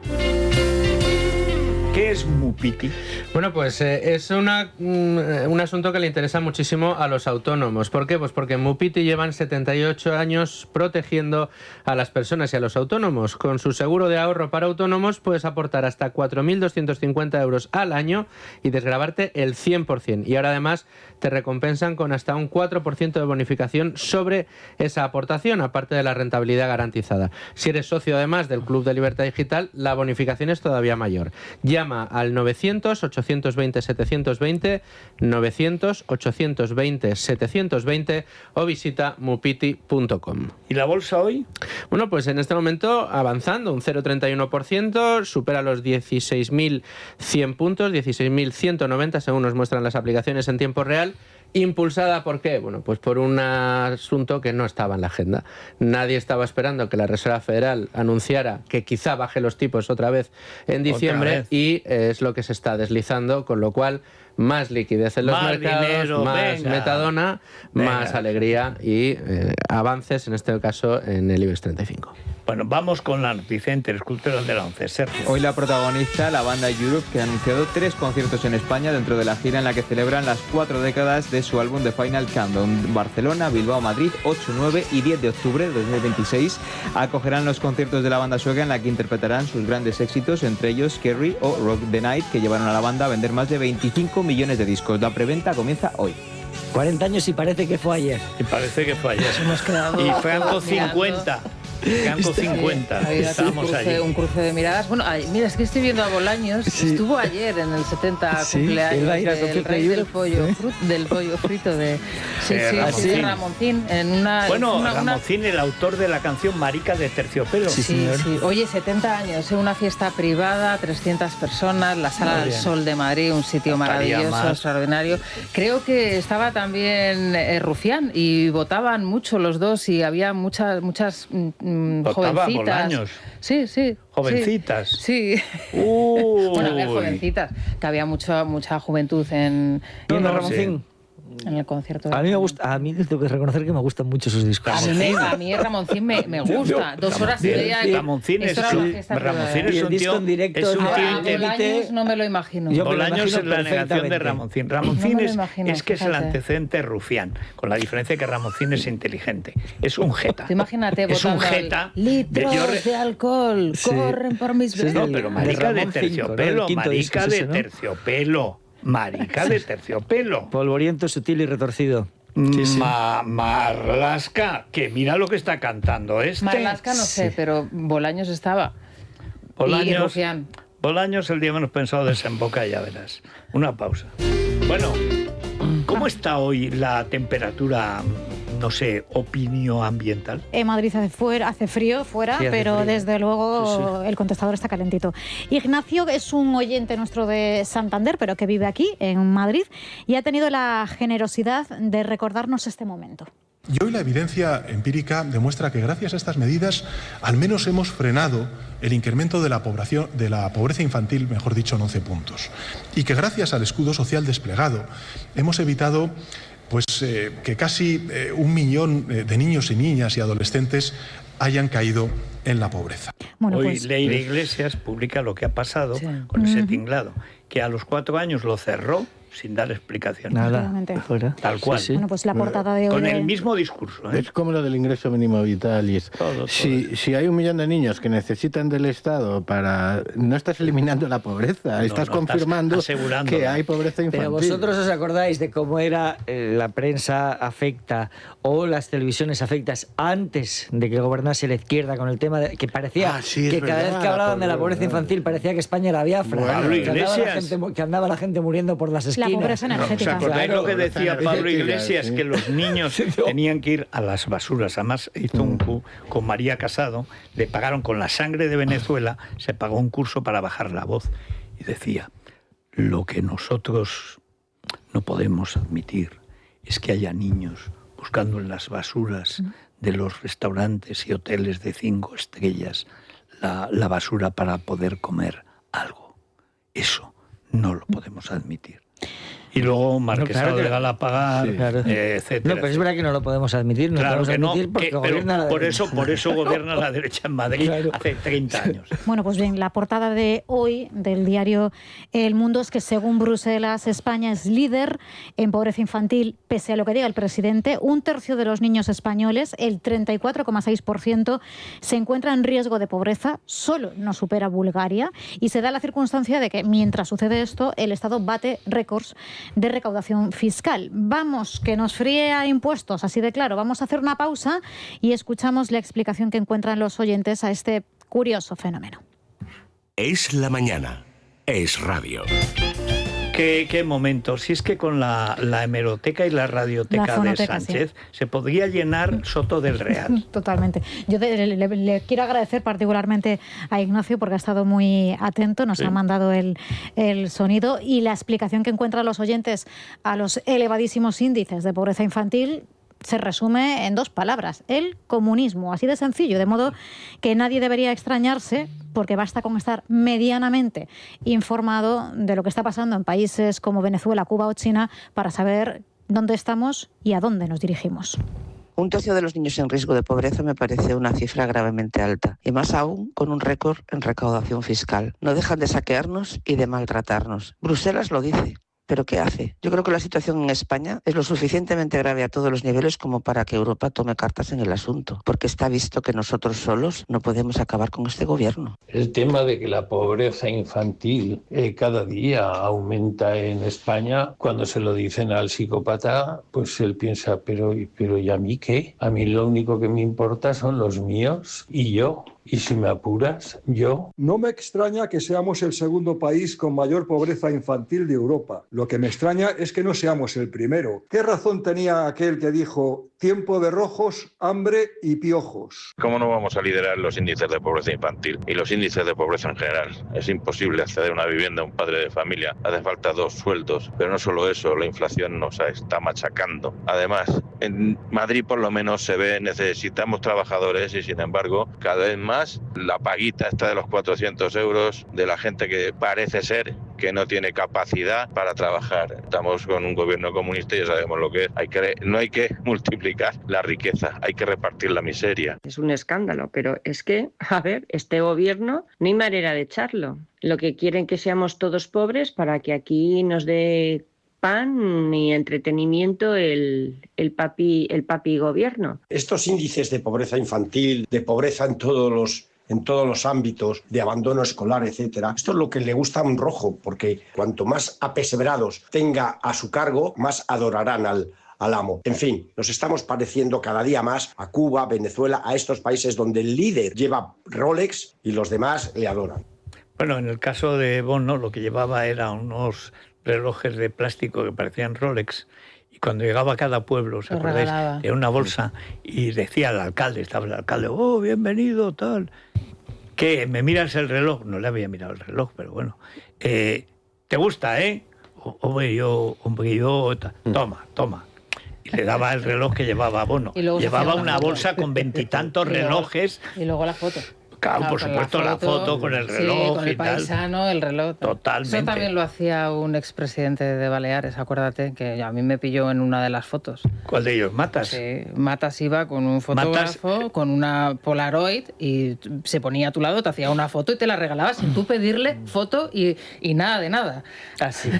[SPEAKER 1] ¿Qué es Mupiti?
[SPEAKER 13] Bueno, pues es un asunto que le interesa muchísimo a los autónomos. ¿Por qué? Pues porque en Mupiti llevan 78 años protegiendo a las personas y a los autónomos. Con su seguro de ahorro para autónomos puedes aportar hasta 4.250 euros al año y desgravarte el 100%. Y ahora además te recompensan con hasta un 4% de bonificación sobre esa aportación, aparte de la rentabilidad garantizada. Si eres socio además del Club de Libertad Digital, la bonificación es todavía mayor. Llama al 900-820-720, 900-820-720 o visita mupiti.com.
[SPEAKER 1] ¿Y la bolsa hoy?
[SPEAKER 13] Bueno, pues en este momento avanzando un 0,31%, supera los 16.100 puntos, 16.190 según nos muestran las aplicaciones en tiempo real. ¿Impulsada por qué? Bueno, pues por un asunto que no estaba en la agenda. Nadie estaba esperando que la Reserva Federal anunciara que quizá baje los tipos otra vez en diciembre y es lo que se está deslizando, con lo cual más liquidez en los mercados, dinero, más metadona, más alegría y avances, en este caso, en el IBEX 35.
[SPEAKER 1] Bueno, vamos con la noticia interescultural de la 11. Sergio.
[SPEAKER 14] Hoy la protagoniza la banda Europe, que ha anunciado 3 conciertos en España dentro de la gira en la que celebran las 4 décadas de su álbum The Final Countdown. Barcelona, Bilbao, Madrid, 8, 9 y 10 de octubre de 2026 acogerán los conciertos de la banda sueca en la que interpretarán sus grandes éxitos, entre ellos Kerry o Rock the Night, que llevaron a la banda a vender más de 25 millones de discos. La preventa comienza hoy.
[SPEAKER 2] 40 años y parece que fue ayer.
[SPEAKER 1] Y parece que fue ayer.
[SPEAKER 4] Hemos quedado
[SPEAKER 1] y Franco 50. Franco 50.
[SPEAKER 4] Estábamos un cruce de miradas. Bueno, mira, es que estoy viendo a Bolaños. Estuvo ayer en el 70 cumpleaños del rey del pollo frito de Ramoncín.
[SPEAKER 1] Ramoncín, el autor de la canción Marica de Terciopelo.
[SPEAKER 4] Sí. Oye, 70 años, una fiesta privada, 300 personas, la Sala del Sol de Madrid, un sitio maravilloso, extraordinario. Creo que estaba también Rufián y votaban mucho los dos y había muchas jovencitas.
[SPEAKER 1] Bolaños.
[SPEAKER 4] Sí.
[SPEAKER 1] Jovencitas.
[SPEAKER 4] Sí. Bueno, había jovencitas, que había mucha juventud en
[SPEAKER 2] Ramoncín.
[SPEAKER 4] En el concierto.
[SPEAKER 2] A mí me gusta, a mí tengo que reconocer que me gustan mucho sus discos.
[SPEAKER 4] A mí Ramoncín me gusta. 2 horas y media.
[SPEAKER 1] Ramoncín es un tío inteligente.
[SPEAKER 4] No me lo imagino.
[SPEAKER 1] Bolaños es la negación de Ramoncín. Ramoncín es que es el antecedente de Rufián, con la diferencia que Ramoncín es inteligente. Es un jeta.
[SPEAKER 4] Imagínate,
[SPEAKER 1] es un jeta.
[SPEAKER 4] Litros de alcohol corren por mis venas.
[SPEAKER 1] No, pero marica de terciopelo, marica de terciopelo. Marica de terciopelo.
[SPEAKER 2] Polvoriento, sutil y retorcido.
[SPEAKER 1] Marlaska, que mira lo que está cantando este.
[SPEAKER 4] Marlaska no sé, pero Bolaños estaba.
[SPEAKER 1] Bolaños,
[SPEAKER 4] y Rufián.
[SPEAKER 1] Bolaños, el día menos pensado, desemboca, ya verás. Una pausa. Bueno, ¿cómo está hoy la temperatura, no sé, opinión ambiental?
[SPEAKER 15] En Madrid hace frío fuera, sí, pero frío. Desde luego el contestador está calentito. Ignacio es un oyente nuestro de Santander, pero que vive aquí, en Madrid, y ha tenido la generosidad de recordarnos este momento.
[SPEAKER 16] Y hoy la evidencia empírica demuestra que gracias a estas medidas al menos hemos frenado el incremento de la pobreza infantil, mejor dicho, en 11 puntos. Y que gracias al escudo social desplegado hemos evitado que casi 1 millón de niños y niñas y adolescentes hayan caído en la pobreza.
[SPEAKER 1] Bueno, hoy Leire Iglesias publica lo que ha pasado con ese tinglado, que a los 4 años lo cerró sin dar explicación.
[SPEAKER 2] Nada.
[SPEAKER 1] Tal cual.
[SPEAKER 15] Bueno, pues la portada de hoy...
[SPEAKER 1] Con el mismo discurso.
[SPEAKER 3] Es como lo del ingreso mínimo vital. Y si hay 1 millón de niños que necesitan del Estado para... No estás eliminando la pobreza, estás confirmando que hay pobreza infantil.
[SPEAKER 2] Pero vosotros os acordáis de cómo era la prensa afecta o las televisiones afectas antes de que gobernase la izquierda, con el tema de que parecía que cada vez que hablaban de la pobreza infantil parecía que España era Biafra, que andaba la gente muriendo por las esquinas.
[SPEAKER 15] La pobreza energética.
[SPEAKER 1] ¿Os acordáis lo que decía Pablo Iglesias? Que los niños tenían que ir a las basuras. Además hizo un coup con María Casado, le pagaron con la sangre de Venezuela, se pagó un curso para bajar la voz. Y decía, lo que nosotros no podemos admitir es que haya niños buscando en las basuras de los restaurantes y hoteles de 5 estrellas la basura para poder comer algo. Eso no lo podemos admitir. Y luego Marquesado de Galapagar, etcétera.
[SPEAKER 2] No, pero es verdad que no lo podemos admitir.
[SPEAKER 1] Claro que no,
[SPEAKER 2] porque
[SPEAKER 1] por eso gobierna la derecha en Madrid hace 30 años.
[SPEAKER 15] Bueno, pues bien, la portada de hoy del diario El Mundo es que según Bruselas, España es líder en pobreza infantil, pese a lo que diga el presidente. 1/3 de los niños españoles, el 34,6%, se encuentra en riesgo de pobreza, solo nos supera Bulgaria, y se da la circunstancia de que mientras sucede esto, el Estado bate récords de recaudación fiscal. Vamos, que nos fríe a impuestos, así de claro. Vamos a hacer una pausa y escuchamos la explicación que encuentran los oyentes a este curioso fenómeno.
[SPEAKER 11] Es la mañana, es radio.
[SPEAKER 1] ¿Qué momento? Si es que con la hemeroteca y la radioteca de Sánchez se podría llenar Soto del Real.
[SPEAKER 15] Totalmente. Yo le quiero agradecer particularmente a Ignacio porque ha estado muy atento, nos ha mandado el sonido y la explicación que encuentran los oyentes a los elevadísimos índices de pobreza infantil se resume en 2 palabras, el comunismo, así de sencillo, de modo que nadie debería extrañarse, porque basta con estar medianamente informado de lo que está pasando en países como Venezuela, Cuba o China para saber dónde estamos y a dónde nos dirigimos.
[SPEAKER 17] 1/3 de los niños en riesgo de pobreza me parece una cifra gravemente alta, y más aún con un récord en recaudación fiscal. No dejan de saquearnos y de maltratarnos. Bruselas lo dice. ¿Pero qué hace? Yo creo que la situación en España es lo suficientemente grave a todos los niveles como para que Europa tome cartas en el asunto, porque está visto que nosotros solos no podemos acabar con este gobierno.
[SPEAKER 18] El tema de que la pobreza infantil cada día aumenta en España, cuando se lo dicen al psicópata, pues él piensa, pero ¿y a mí qué? A mí lo único que me importa son los míos y yo. Y si me apuras, yo...
[SPEAKER 19] No me extraña que seamos el segundo país con mayor pobreza infantil de Europa. Lo que me extraña es que no seamos el primero. ¿Qué razón tenía aquel que dijo tiempo de rojos, hambre y piojos?
[SPEAKER 20] ¿Cómo no vamos a liderar los índices de pobreza infantil y los índices de pobreza en general? Es imposible acceder a una vivienda a un padre de familia. Hace falta 2 sueldos. Pero no solo eso, la inflación nos está machacando. Además, en Madrid por lo menos se ve, necesitamos trabajadores y sin embargo, cada vez más la paguita esta de los 400 euros de la gente que parece ser que no tiene capacidad para trabajar. Estamos con un gobierno comunista y ya sabemos lo que es. No hay que multiplicar la riqueza, hay que repartir la miseria.
[SPEAKER 21] Es un escándalo, pero es que, a ver, este gobierno no hay manera de echarlo. Lo que quieren que seamos todos pobres para que aquí nos dé pan y entretenimiento el papi gobierno.
[SPEAKER 22] Estos índices de pobreza infantil, de pobreza en todos los ámbitos, de abandono escolar, etcétera, esto es lo que le gusta a un rojo, porque cuanto más apesbrados tenga a su cargo, más adorarán al amo. En fin, nos estamos pareciendo cada día más a Cuba, Venezuela, a estos países donde el líder lleva Rolex y los demás le adoran.
[SPEAKER 1] Bueno, en el caso de Bono lo que llevaba era unos relojes de plástico que parecían Rolex, y cuando llegaba a cada pueblo, ¿os acordáis? Era una bolsa y decía al alcalde, estaba el alcalde, oh, bienvenido, tal. ¿Qué? ¿Me miras el reloj? No le había mirado el reloj, pero bueno. ¿Te gusta, eh? Hombre, yo, toma. Y le daba el reloj que llevaba Bono. Llevaba una bolsa con 20 y tantos relojes.
[SPEAKER 4] Y luego la foto.
[SPEAKER 1] Claro, por supuesto, la foto con el reloj,
[SPEAKER 4] sí, con el paisano, el reloj.
[SPEAKER 1] Totalmente.
[SPEAKER 4] Eso también lo hacía un expresidente de Baleares, acuérdate, que a mí me pilló en una de las fotos.
[SPEAKER 1] ¿Cuál de ellos? ¿Matas?
[SPEAKER 4] Sí, Matas iba con un fotógrafo, con una Polaroid, y se ponía a tu lado, te hacía una foto y te la regalaba sin tú pedirle foto y nada de nada.
[SPEAKER 2] Así.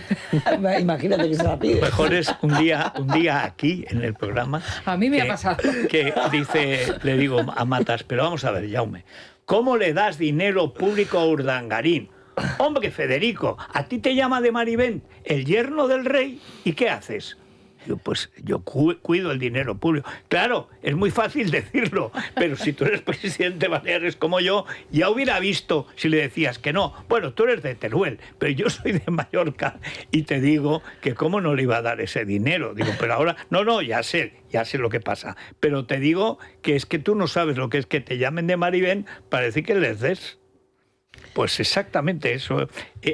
[SPEAKER 2] Imagínate que se la pide.
[SPEAKER 1] Mejor es un día aquí, en el programa.
[SPEAKER 4] A mí me ha pasado.
[SPEAKER 1] Que le digo a Matas, pero vamos a ver, Jaume, ¿cómo le das dinero público a Urdangarín? Hombre, Federico, a ti te llama de Marivent el yerno del rey, ¿y qué haces? Pues yo cuido el dinero público. Claro, es muy fácil decirlo, pero si tú eres presidente de Baleares como yo, ya hubiera visto si le decías que no. Bueno, tú eres de Teruel, pero yo soy de Mallorca y te digo que cómo no le iba a dar ese dinero. Digo, pero ahora, no, ya sé lo que pasa. Pero te digo que es que tú no sabes lo que es que te llamen de Marivent para decir que les des. Pues exactamente eso.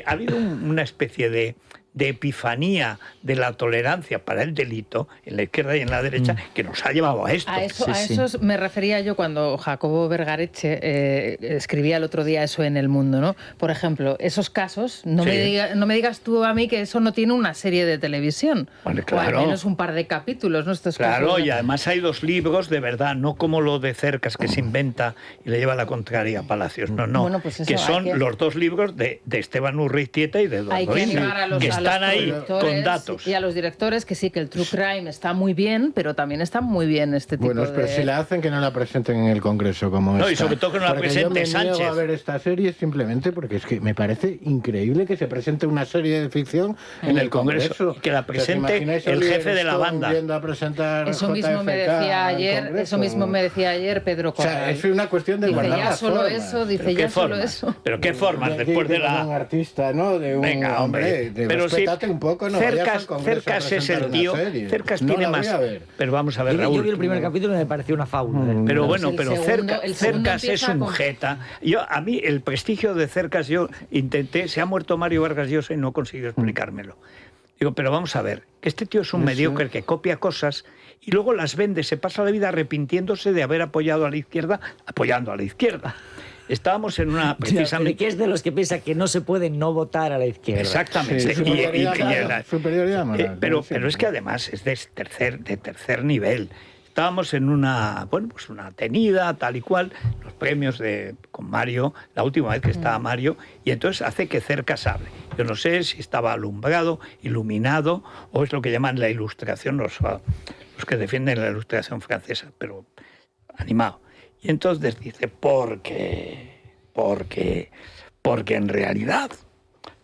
[SPEAKER 1] Ha habido una especie de epifanía de la tolerancia para el delito en la izquierda y en la derecha que nos ha llevado a esto.
[SPEAKER 4] A eso me refería yo cuando Jacobo Vergareche escribía el otro día eso en El Mundo, ¿no? Por ejemplo, esos casos, no me digas tú a mí que eso no tiene una serie de televisión.
[SPEAKER 1] Bueno, claro.
[SPEAKER 4] O al menos un par de capítulos, ¿no? Estos
[SPEAKER 1] claro,
[SPEAKER 4] casos,
[SPEAKER 1] y además hay 2 libros de verdad, no como lo de Cercas que se inventa y le lleva la contraria a Palacios, no.
[SPEAKER 4] Bueno, pues eso,
[SPEAKER 1] que son los 2 libros de Esteban Urreiztieta y de Eduardo Inda, que están ahí con datos.
[SPEAKER 4] Y a los directores que sí, que el True Crime está muy bien, pero también está muy bien este tipo de...
[SPEAKER 3] Bueno, pero si la hacen, que no la presenten en el Congreso como esta.
[SPEAKER 1] No, y sobre todo que no la presente Sánchez.
[SPEAKER 3] Yo me niego a ver esta serie simplemente porque es que me parece increíble que se presente una serie de ficción en el Congreso.
[SPEAKER 1] Que la presente el jefe de la banda.
[SPEAKER 3] A presentar
[SPEAKER 4] eso mismo me decía ayer Pedro Corral.
[SPEAKER 3] O sea, es una cuestión de guardar las formas.
[SPEAKER 1] Pero qué formas, después de
[SPEAKER 3] un artista, ¿no? De un
[SPEAKER 1] venga, hombre,
[SPEAKER 3] pero respétate un poco, no
[SPEAKER 1] Cercas es el tío. Cercas tiene más. Pero vamos a ver, Raúl.
[SPEAKER 2] Yo vi el primer capítulo y me pareció una fábula.
[SPEAKER 1] Pero bueno, Cercas es un jeta. A mí el prestigio de Cercas, yo intenté, se ha muerto Mario Vargas Llosa y no consiguió explicármelo. Digo, pero vamos a ver, que este tío es un mediocre que copia cosas y luego las vende, se pasa la vida arrepintiéndose de haber apoyado a la izquierda, apoyando a la izquierda. Estábamos en una precisamente...
[SPEAKER 2] que es de los que piensa que no se puede no votar a la izquierda.
[SPEAKER 1] Exactamente.
[SPEAKER 3] Superioridad moral.
[SPEAKER 1] Pero es que además es de tercer nivel. Estábamos en una tenida, tal y cual, los premios con Mario, la última vez que estaba Mario, y entonces hace que Cercas hable. Yo no sé si estaba alumbrado, iluminado, o es lo que llaman la ilustración, los que defienden la ilustración francesa, pero animado. Y entonces dice, porque en realidad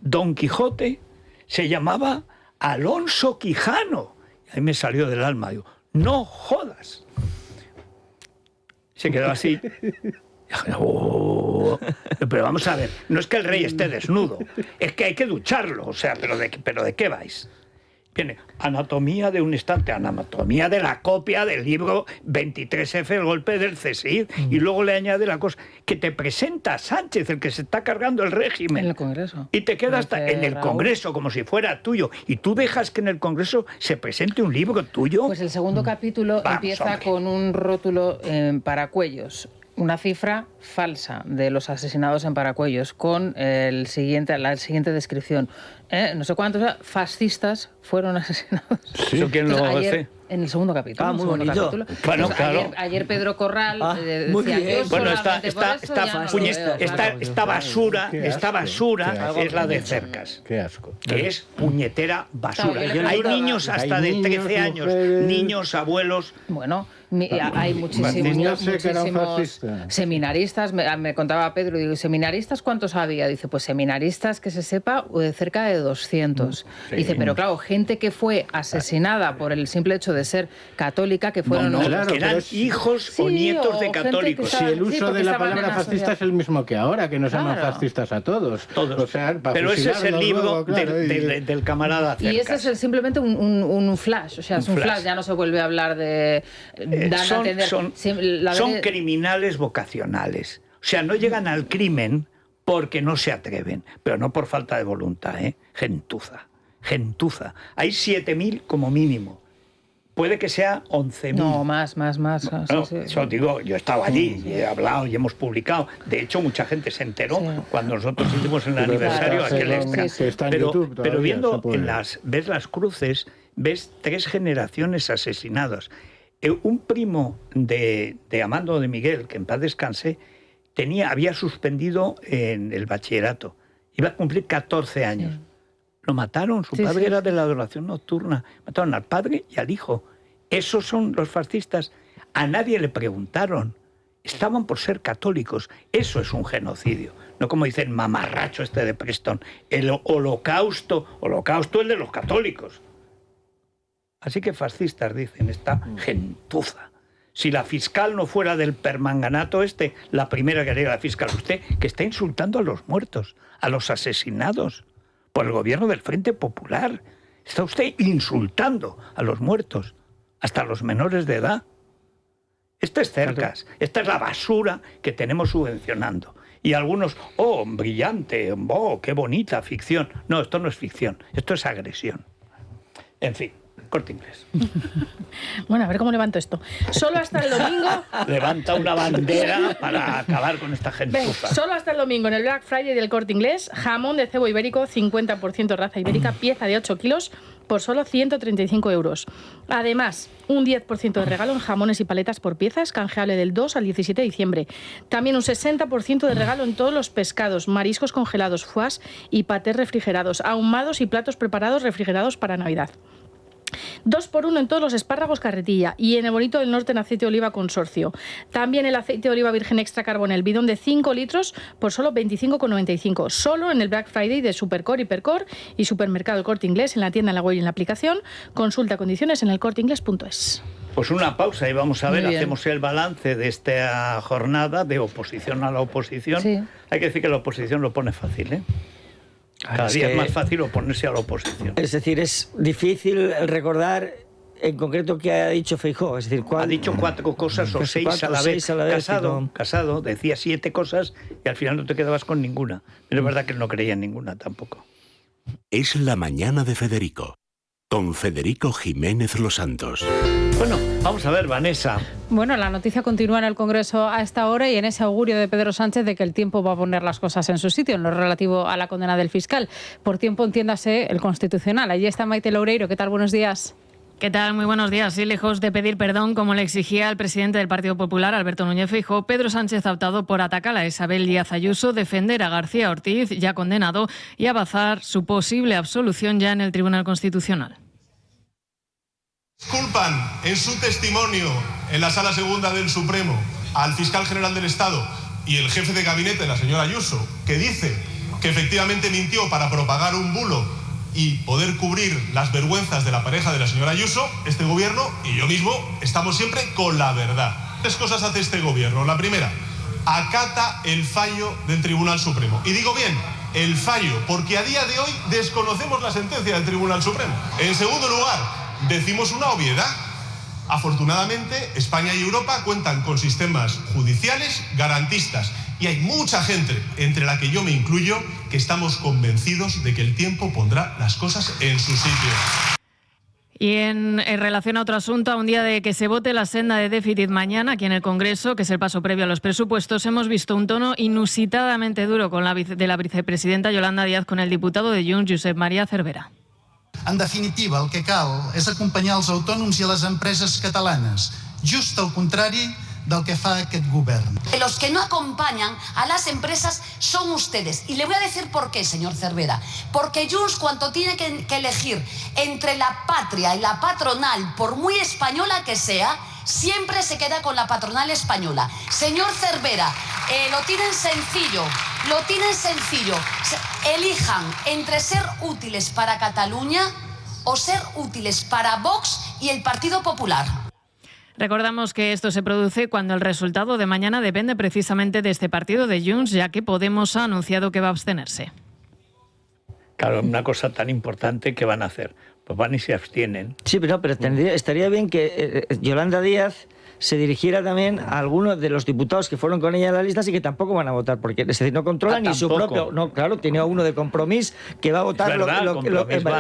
[SPEAKER 1] Don Quijote se llamaba Alonso Quijano. Y ahí me salió del alma, digo, no jodas. Se quedó así. Pero vamos a ver, no es que el rey esté desnudo, es que hay que ducharlo, o sea, ¿pero de qué vais? Viene anatomía de un instante, anatomía de la copia del libro 23F, el golpe del CSIC, y luego le añade la cosa que te presenta Sánchez, el que se está cargando el régimen.
[SPEAKER 4] En el Congreso.
[SPEAKER 1] Y te quedas en el Congreso como si fuera tuyo. Y tú dejas que en el Congreso se presente un libro tuyo.
[SPEAKER 4] Pues el segundo capítulo empieza con un rótulo en Paracuellos. Una cifra falsa de los asesinados en Paracuellos, con la siguiente descripción. No sé cuántos fascistas fueron asesinados.
[SPEAKER 1] Sí. ¿Quién lo hace?
[SPEAKER 4] En el segundo capítulo.
[SPEAKER 2] Muy bonito.
[SPEAKER 1] Bueno, claro.
[SPEAKER 4] Ayer Pedro Corral decía...
[SPEAKER 1] Bueno, esta basura es la de Cercas.
[SPEAKER 3] Qué asco.
[SPEAKER 1] Que es puñetera basura. Hay niños hasta de 13 años, niños, abuelos...
[SPEAKER 4] Bueno... Hay muchísimos seminaristas. Me contaba Pedro, digo, ¿seminaristas cuántos había? Dice, pues seminaristas que se sepa, cerca de 200. Sí. Dice, pero claro, gente que fue asesinada por el simple hecho de ser católica, que fueron...
[SPEAKER 3] Claro,
[SPEAKER 1] que eran hijos o nietos de católicos.
[SPEAKER 3] Si el uso de la palabra fascista es el mismo que ahora, que nos llaman fascistas a todos. O sea,
[SPEAKER 1] pero ese es el libro del camarada Cercas.
[SPEAKER 4] Y ese es simplemente un flash, o sea, es un flash, ya no se vuelve a hablar de...
[SPEAKER 1] Son criminales vocacionales. O sea, no llegan al crimen porque no se atreven, pero no por falta de voluntad, ¿eh? Gentuza. Hay 7.000 como mínimo. Puede que sea 11.000.
[SPEAKER 4] No, más.
[SPEAKER 1] No, sí. Eso digo, yo he estado allí, y he hablado y hemos publicado. De hecho, mucha gente se enteró cuando nosotros hicimos el aniversario aquel extra. Pero viendo, ves las cruces, ves 3 generaciones asesinadas. Un primo de Amando de Miguel, que en paz descanse, había suspendido en el bachillerato. Iba a cumplir 14 años. Lo mataron, su padre era de la adoración nocturna. Mataron al padre y al hijo. Esos son los fascistas. A nadie le preguntaron. Estaban por ser católicos. Eso es un genocidio. No como dice el mamarracho este de Preston. El holocausto el de los católicos. Así que fascistas, dicen, esta gentuza. Si la fiscal no fuera del permanganato la primera que haría la fiscal, usted, que está insultando a los muertos, a los asesinados por el gobierno del Frente Popular. Está usted insultando a los muertos, hasta a los menores de edad. Esta es Cercas, esta es la basura que tenemos subvencionando. Y algunos, brillante, qué bonita ficción. No, esto no es ficción, esto es agresión. En fin. Corte Inglés.
[SPEAKER 12] Bueno, a ver cómo levanto esto. Solo hasta el domingo...
[SPEAKER 1] Levanta una bandera para acabar con esta gentuza.
[SPEAKER 12] Solo hasta el domingo en el Black Friday del Corte Inglés, jamón de cebo ibérico, 50% raza ibérica, pieza de 8 kilos, por solo 135 euros. Además, un 10% de regalo en jamones y paletas por piezas, canjeable del 2 al 17 de diciembre. También un 60% de regalo en todos los pescados, mariscos congelados, foies y patés refrigerados, ahumados y platos preparados refrigerados para Navidad. 2x1 en todos los espárragos carretilla y en el Bonito del Norte en aceite de oliva consorcio. También el aceite de oliva virgen extra carbón, el bidón de 5 litros por solo 25,95. Solo en el Black Friday de Supercore, Hipercor y Supermercado El Corte Inglés, en la tienda, en la web y en la aplicación. Consulta condiciones en elcorteinglés.es.
[SPEAKER 1] Pues una pausa y vamos a ver, hacemos el balance de esta jornada de oposición a la oposición. Sí. Hay que decir que la oposición lo pone fácil, ¿eh? Cada día es más fácil oponerse a la oposición.
[SPEAKER 2] Es decir, es difícil recordar en concreto qué ha dicho Feijóo. Es decir,
[SPEAKER 1] ha dicho 4 cosas o 6 a la vez. Casado, decía 7 cosas y al final no te quedabas con ninguna. Pero es verdad que él no creía en ninguna tampoco.
[SPEAKER 11] Es la mañana de Federico, con Federico Jiménez Los Santos.
[SPEAKER 1] Bueno, vamos a ver, Vanessa.
[SPEAKER 6] Bueno, la noticia continúa en el Congreso a esta hora y en ese augurio de Pedro Sánchez de que el tiempo va a poner las cosas en su sitio en lo relativo a la condena del fiscal. Por tiempo, entiéndase, el Constitucional. Allí está Maite Loureiro. ¿Qué tal? Buenos días.
[SPEAKER 7] ¿Qué tal? Muy buenos días. Sí, lejos de pedir perdón, como le exigía el presidente del Partido Popular, Alberto Núñez Feijóo, Pedro Sánchez ha optado por atacar a Isabel Díaz Ayuso, defender a García Ortiz, ya condenado, y avanzar su posible absolución ya en el Tribunal Constitucional.
[SPEAKER 23] Culpan en su testimonio en la Sala Segunda del Supremo al fiscal general del Estado y el jefe de gabinete, la señora Ayuso, que dice que efectivamente mintió para propagar un bulo y poder cubrir las vergüenzas de la pareja de la señora Ayuso. Este gobierno y yo mismo estamos siempre con la verdad. 3 cosas hace este gobierno. La primera, acata el fallo del Tribunal Supremo. Y digo bien, el fallo, porque a día de hoy desconocemos la sentencia del Tribunal Supremo. En segundo lugar, decimos una obviedad. Afortunadamente, España y Europa cuentan con sistemas judiciales garantistas y hay mucha gente, entre la que yo me incluyo, que estamos convencidos de que el tiempo pondrá las cosas en su sitio.
[SPEAKER 7] Y en relación a otro asunto, a un día de que se vote la senda de déficit mañana aquí en el Congreso, que es el paso previo a los presupuestos, hemos visto un tono inusitadamente duro de la vicepresidenta Yolanda Díaz con el diputado de Junts, Josep María Cervera.
[SPEAKER 24] En definitiva, el que cal és acompanyar els autònoms i les empreses catalanes, just al contrari del que fa aquest govern.
[SPEAKER 25] Los que no acompañan a las empresas son ustedes. Y le voy a decir por qué, señor Cervera. Porque Junts, cuando tiene que elegir entre la patria y la patronal, por muy española que sea, siempre se queda con la patronal española. Señor Cervera, lo tienen sencillo. Elijan entre ser útiles para Cataluña o ser útiles para Vox y el Partido Popular.
[SPEAKER 7] Recordamos que esto se produce cuando el resultado de mañana depende precisamente de este partido de Junts, ya que Podemos ha anunciado que va a abstenerse.
[SPEAKER 1] Claro, una cosa tan importante que van a hacer. Pues van y se abstienen.
[SPEAKER 2] Sí, pero estaría bien que Yolanda Díaz se dirigiera también a algunos de los diputados que fueron con ella en las listas y que tampoco van a votar, porque es decir, no controlan ni su propio... No, claro, tiene a uno de Compromís que va a votar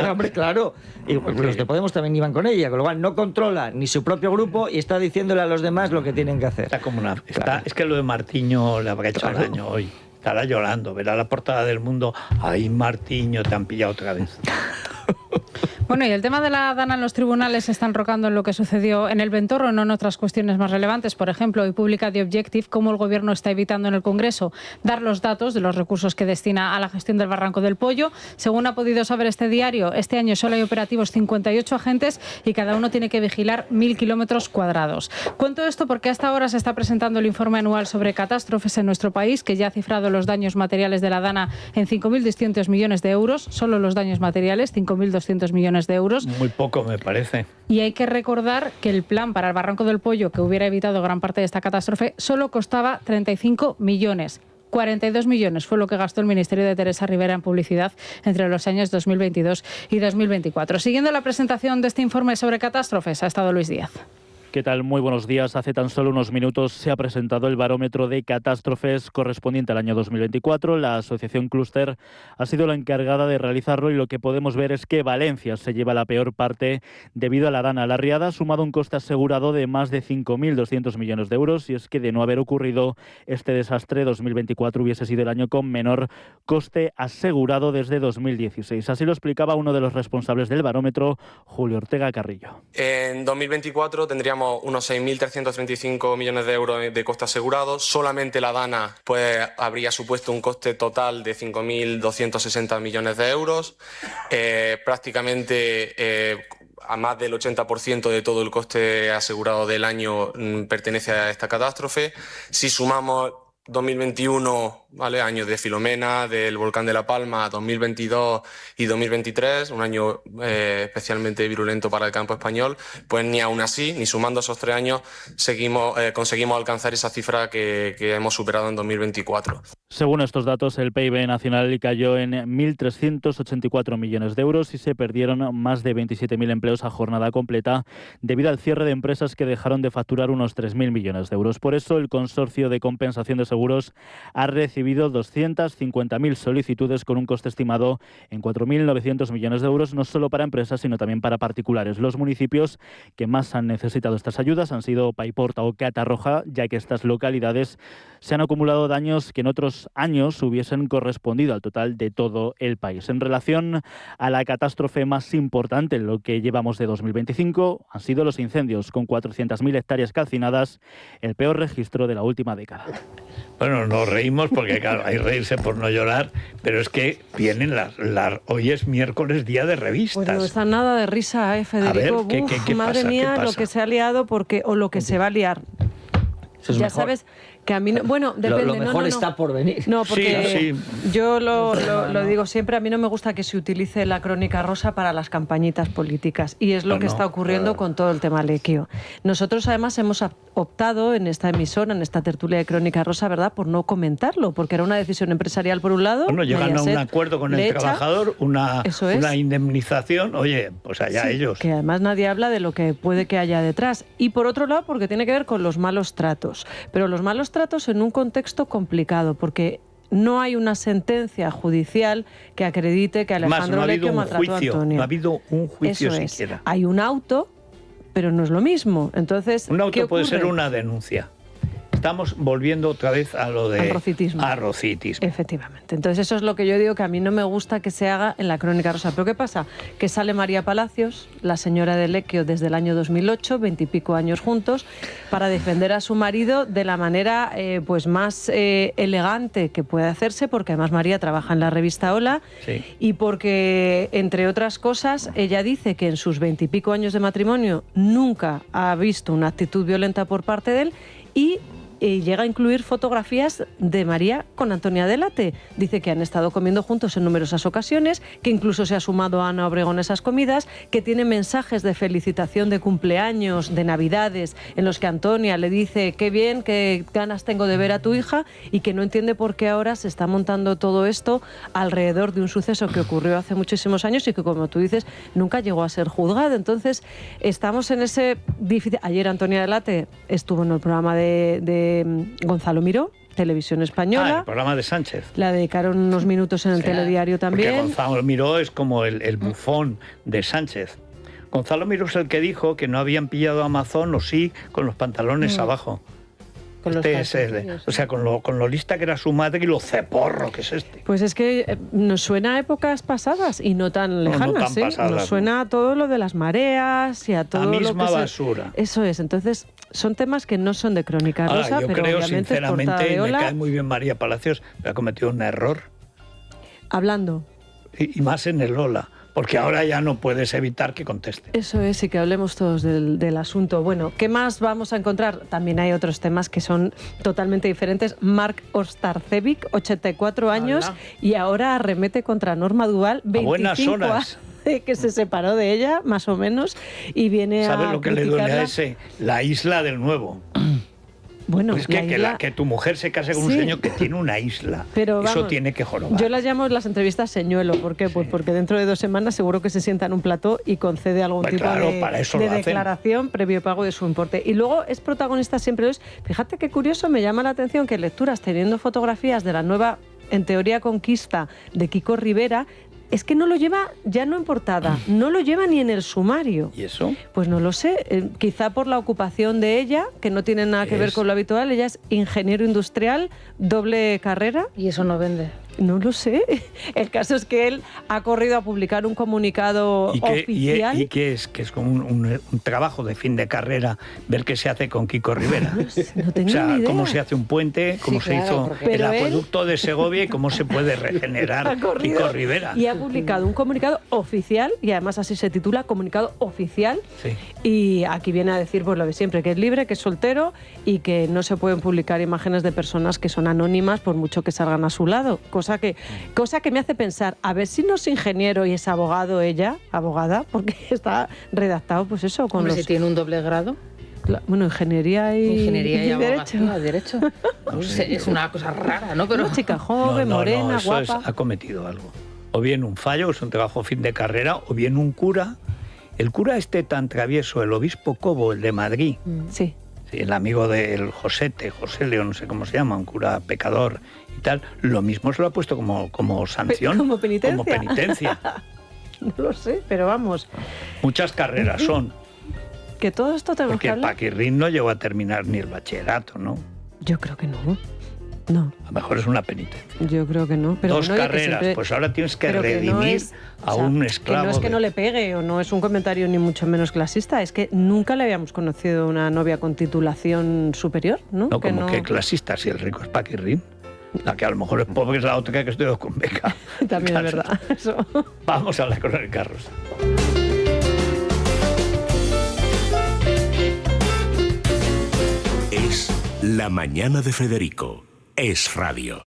[SPEAKER 2] hombre, claro. Y los de Podemos también iban con ella, con lo cual no controla ni su propio grupo y está diciéndole a los demás lo que tienen que hacer.
[SPEAKER 1] Es que lo de Martiño le habrá hecho daño hoy. Estará llorando, verá la portada del Mundo. ¡Ay, Martiño, te han pillado otra vez!
[SPEAKER 6] Bueno, y el tema de la Dana en los tribunales se está enrocando en lo que sucedió en el Ventorro, no en otras cuestiones más relevantes. Por ejemplo, hoy publica The Objective cómo el Gobierno está evitando en el Congreso dar los datos de los recursos que destina a la gestión del Barranco del Pollo. Según ha podido saber este diario, este año solo hay operativos 58 agentes y cada uno tiene que vigilar 1.000 kilómetros cuadrados. Cuento esto porque hasta ahora se está presentando el informe anual sobre catástrofes en nuestro país, que ya ha cifrado los daños materiales de la Dana en 5.200 millones de euros, solo los daños materiales, 5.200 millones de euros.
[SPEAKER 1] Muy poco, me parece.
[SPEAKER 6] Y hay que recordar que el plan para el Barranco del Pollo, que hubiera evitado gran parte de esta catástrofe, solo costaba 35 millones. 42 millones fue lo que gastó el Ministerio de Teresa Rivera en publicidad entre los años 2022 y 2024. Siguiendo la presentación de este informe sobre catástrofes, ha estado Luis Díaz.
[SPEAKER 5] ¿Qué tal? Muy buenos días. Hace tan solo unos minutos se ha presentado el barómetro de catástrofes correspondiente al año 2024. La asociación Cluster ha sido la encargada de realizarlo y lo que podemos ver es que Valencia se lleva la peor parte debido a la Dana. La riada ha sumado un coste asegurado de más de 5.200 millones de euros y es que de no haber ocurrido este desastre, 2024 hubiese sido el año con menor coste asegurado desde 2016. Así lo explicaba uno de los responsables del barómetro, Julio Ortega Carrillo.
[SPEAKER 8] En 2024 tendríamos unos 6.335 millones de euros de coste asegurado. Solamente la Dana pues habría supuesto un coste total de 5.260 millones de euros. Prácticamente a más del 80% de todo el coste asegurado del año pertenece a esta catástrofe. Si sumamos 2021, ¿vale? Año de Filomena, del volcán de La Palma, 2022 y 2023, un año especialmente virulento para el campo español, pues ni aún así, ni sumando esos 3 años, conseguimos alcanzar esa cifra que hemos superado en 2024.
[SPEAKER 5] Según estos datos, el PIB nacional cayó en 1.384 millones de euros y se perdieron más de 27.000 empleos a jornada completa debido al cierre de empresas que dejaron de facturar unos 3.000 millones de euros. Por eso, el Consorcio de Compensación de Seguros ha recibido 250.000 solicitudes con un coste estimado en 4.900 millones de euros, no solo para empresas, sino también para particulares. Los municipios que más han necesitado estas ayudas han sido Paiporta o Catarroja, ya que estas localidades se han acumulado daños que en otros años hubiesen correspondido al total de todo el país. En relación a la catástrofe más importante en lo que llevamos de 2025, han sido los incendios, con 400.000 hectáreas calcinadas, el peor registro de la última década.
[SPEAKER 1] Bueno, nos reímos porque, claro, hay reírse por no llorar, pero es que vienen hoy es miércoles, día de revistas.
[SPEAKER 9] Pues no está nada de risa, Federico.
[SPEAKER 1] A ver, ¿qué
[SPEAKER 9] madre
[SPEAKER 1] pasa?
[SPEAKER 9] mía, lo que se ha liado o lo que se va a liar.
[SPEAKER 2] Eso es
[SPEAKER 9] ya
[SPEAKER 2] mejor.
[SPEAKER 9] Sabes que a mí no, bueno, depende.
[SPEAKER 2] Lo mejor está por venir.
[SPEAKER 9] No, porque
[SPEAKER 1] sí.
[SPEAKER 9] yo lo digo siempre, a mí no me gusta que se utilice la crónica rosa para las campañitas políticas y es lo que está ocurriendo con todo el tema Lequio. Nosotros además hemos optado en esta emisora, en esta tertulia de crónica rosa, ¿verdad?, por no comentarlo, porque era una decisión empresarial por un lado.
[SPEAKER 1] Bueno, llegan a un acuerdo con el trabajador, una indemnización, oye, pues allá ellos.
[SPEAKER 9] Que además nadie habla de lo que puede que haya detrás. Y por otro lado, porque tiene que ver con los malos tratos. Pero los malos tratos en un contexto complicado, porque no hay una sentencia judicial que acredite que Alejandro Lequio maltrató a Antonio.
[SPEAKER 1] No ha habido un juicio
[SPEAKER 9] Eso es.
[SPEAKER 1] siquiera.
[SPEAKER 9] Hay un auto, pero no es lo mismo. Entonces,
[SPEAKER 1] un auto
[SPEAKER 9] ¿qué
[SPEAKER 1] puede
[SPEAKER 9] ocurre?
[SPEAKER 1] ser una denuncia. estamos volviendo otra vez a lo de...
[SPEAKER 9] Arrocitismo.
[SPEAKER 1] Arrocitismo.
[SPEAKER 9] Efectivamente. Entonces eso es lo que yo digo, que a mí no me gusta que se haga en la Crónica Rosa. ¿Pero qué pasa? Que sale María Palacios, la señora de Lequio, desde el año 2008, 20 y pico años juntos, para defender a su marido de la manera pues más elegante que puede hacerse, porque además María trabaja en la revista Hola, sí. Y porque, entre otras cosas, ella dice que en sus 20 y pico años de matrimonio nunca ha visto una actitud violenta por parte de él, y llega a incluir fotografías de María con Antonia Delate. Dice que han estado comiendo juntos en numerosas ocasiones, que incluso se ha sumado a Ana Obregón a esas comidas, que tiene mensajes de felicitación de cumpleaños, de Navidades, en los que Antonia le dice qué bien, qué ganas tengo de ver a tu hija, y que no entiende por qué ahora se está montando todo esto alrededor de un suceso que ocurrió hace muchísimos años y que, como tú dices, nunca llegó a ser juzgado. Entonces, estamos en ese difícil... Ayer Antonia Delate estuvo en el programa de Gonzalo Miró, Televisión Española.
[SPEAKER 1] El programa de Sánchez.
[SPEAKER 9] La dedicaron unos minutos en el telediario también.
[SPEAKER 1] Porque Gonzalo Miró es como el bufón de Sánchez. Gonzalo Miró es el que dijo que no habían pillado a Amazon, o sí, con los pantalones abajo. Con con lo lista que era su madre y lo ceporro que es este.
[SPEAKER 9] Pues es que nos suena a épocas pasadas y no tan lejanas.
[SPEAKER 1] No tan pasadas,
[SPEAKER 9] nos suena a todo lo de las mareas y a todo
[SPEAKER 1] la misma
[SPEAKER 9] lo que
[SPEAKER 1] basura.
[SPEAKER 9] Eso es. Entonces, son temas que no son de Crónica Rosa,
[SPEAKER 1] yo
[SPEAKER 9] pero
[SPEAKER 1] creo,
[SPEAKER 9] obviamente
[SPEAKER 1] sinceramente, me cae muy bien María Palacios, pero ha cometido un error.
[SPEAKER 9] Hablando.
[SPEAKER 1] Y más en el Lola. Porque ahora ya no puedes evitar que conteste.
[SPEAKER 9] Eso es, y que hablemos todos del asunto. Bueno, ¿qué más vamos a encontrar? También hay otros temas que son totalmente diferentes. Mark Ostarcevic, 84 años, ¡Hala! Y ahora arremete contra Norma Duval, 25
[SPEAKER 1] buenas horas.
[SPEAKER 9] Que se separó de ella, más o menos, y viene
[SPEAKER 1] ¿Sabes
[SPEAKER 9] a
[SPEAKER 1] lo que le duele a ese? La isla del nuevo.
[SPEAKER 9] Bueno,
[SPEAKER 1] pues que tu mujer se case con un señor que tiene una isla.
[SPEAKER 9] Pero,
[SPEAKER 1] eso
[SPEAKER 9] vamos,
[SPEAKER 1] tiene que jorobar.
[SPEAKER 9] Yo las llamo las entrevistas señuelo. ¿Por qué? Pues porque dentro de 2 semanas seguro que se sienta en un plató y concede algún tipo de declaración previo pago de su importe. Y luego es protagonista siempre. Fíjate qué curioso, me llama la atención que en lecturas, teniendo fotografías de la nueva, en teoría, conquista de Kiko Rivera, es que no lo lleva ya no en portada, no lo lleva ni en el sumario.
[SPEAKER 1] ¿Y eso?
[SPEAKER 9] Pues no lo sé, quizá por la ocupación de ella, que no tiene nada que ver con lo habitual. Ella es ingeniero industrial, doble carrera.
[SPEAKER 4] ¿Y eso no vende?
[SPEAKER 9] No lo sé. El caso es que él ha corrido a publicar un comunicado oficial.
[SPEAKER 1] ¿Y qué es? Que es como un trabajo de fin de carrera ver qué se hace con Kiko Rivera.
[SPEAKER 9] No tengo ni idea.
[SPEAKER 1] Cómo se hace un puente, cómo se hizo el acueducto de Segovia y cómo se puede regenerar Kiko Rivera.
[SPEAKER 9] Y ha publicado un comunicado oficial, y además así se titula, comunicado oficial.
[SPEAKER 1] Sí.
[SPEAKER 9] Y aquí viene a decir pues lo de siempre, que es libre, que es soltero y que no se pueden publicar imágenes de personas que son anónimas por mucho que salgan a su lado. Cosa que me hace pensar, a ver si no es ingeniero y es abogado ella, abogada, porque está redactado pues eso.
[SPEAKER 4] Con si tiene un doble grado.
[SPEAKER 9] Bueno, ingeniería y
[SPEAKER 4] derecho. No sé. Es una cosa rara, ¿no? Pero
[SPEAKER 9] una chica joven, morena,
[SPEAKER 1] eso
[SPEAKER 9] guapa.
[SPEAKER 1] Ha cometido algo. O bien un fallo, es un trabajo fin de carrera, o bien un cura. El cura este tan travieso, el obispo Cobo, el de Madrid.
[SPEAKER 9] Sí.
[SPEAKER 1] Sí, el amigo del José León, no sé cómo se llama, un cura pecador y tal, lo mismo se lo ha puesto como sanción.
[SPEAKER 9] Como penitencia.
[SPEAKER 1] Como penitencia.
[SPEAKER 9] No lo sé, pero vamos.
[SPEAKER 1] Muchas carreras son.
[SPEAKER 9] Que todo esto tenemos que hablar.
[SPEAKER 1] Porque Paquirrín no llegó a terminar ni el bachillerato, ¿no?
[SPEAKER 9] Yo creo que no. No.
[SPEAKER 1] A lo mejor es una penitencia.
[SPEAKER 9] Yo creo que no. Pero
[SPEAKER 1] 2 carreras, siempre... pues ahora tienes que redimir a un esclavo.
[SPEAKER 9] Que no es que no le pegue, o no es un comentario ni mucho menos clasista, es que nunca le habíamos conocido una novia con titulación superior, ¿no?
[SPEAKER 1] No, como que clasista, si el rico es Paquirrín. La que a lo mejor es pobre es la otra que estudió con beca.
[SPEAKER 9] También es verdad. Eso.
[SPEAKER 1] Vamos a hablar con el Carlos.
[SPEAKER 11] Es La Mañana de Federico. Es radio.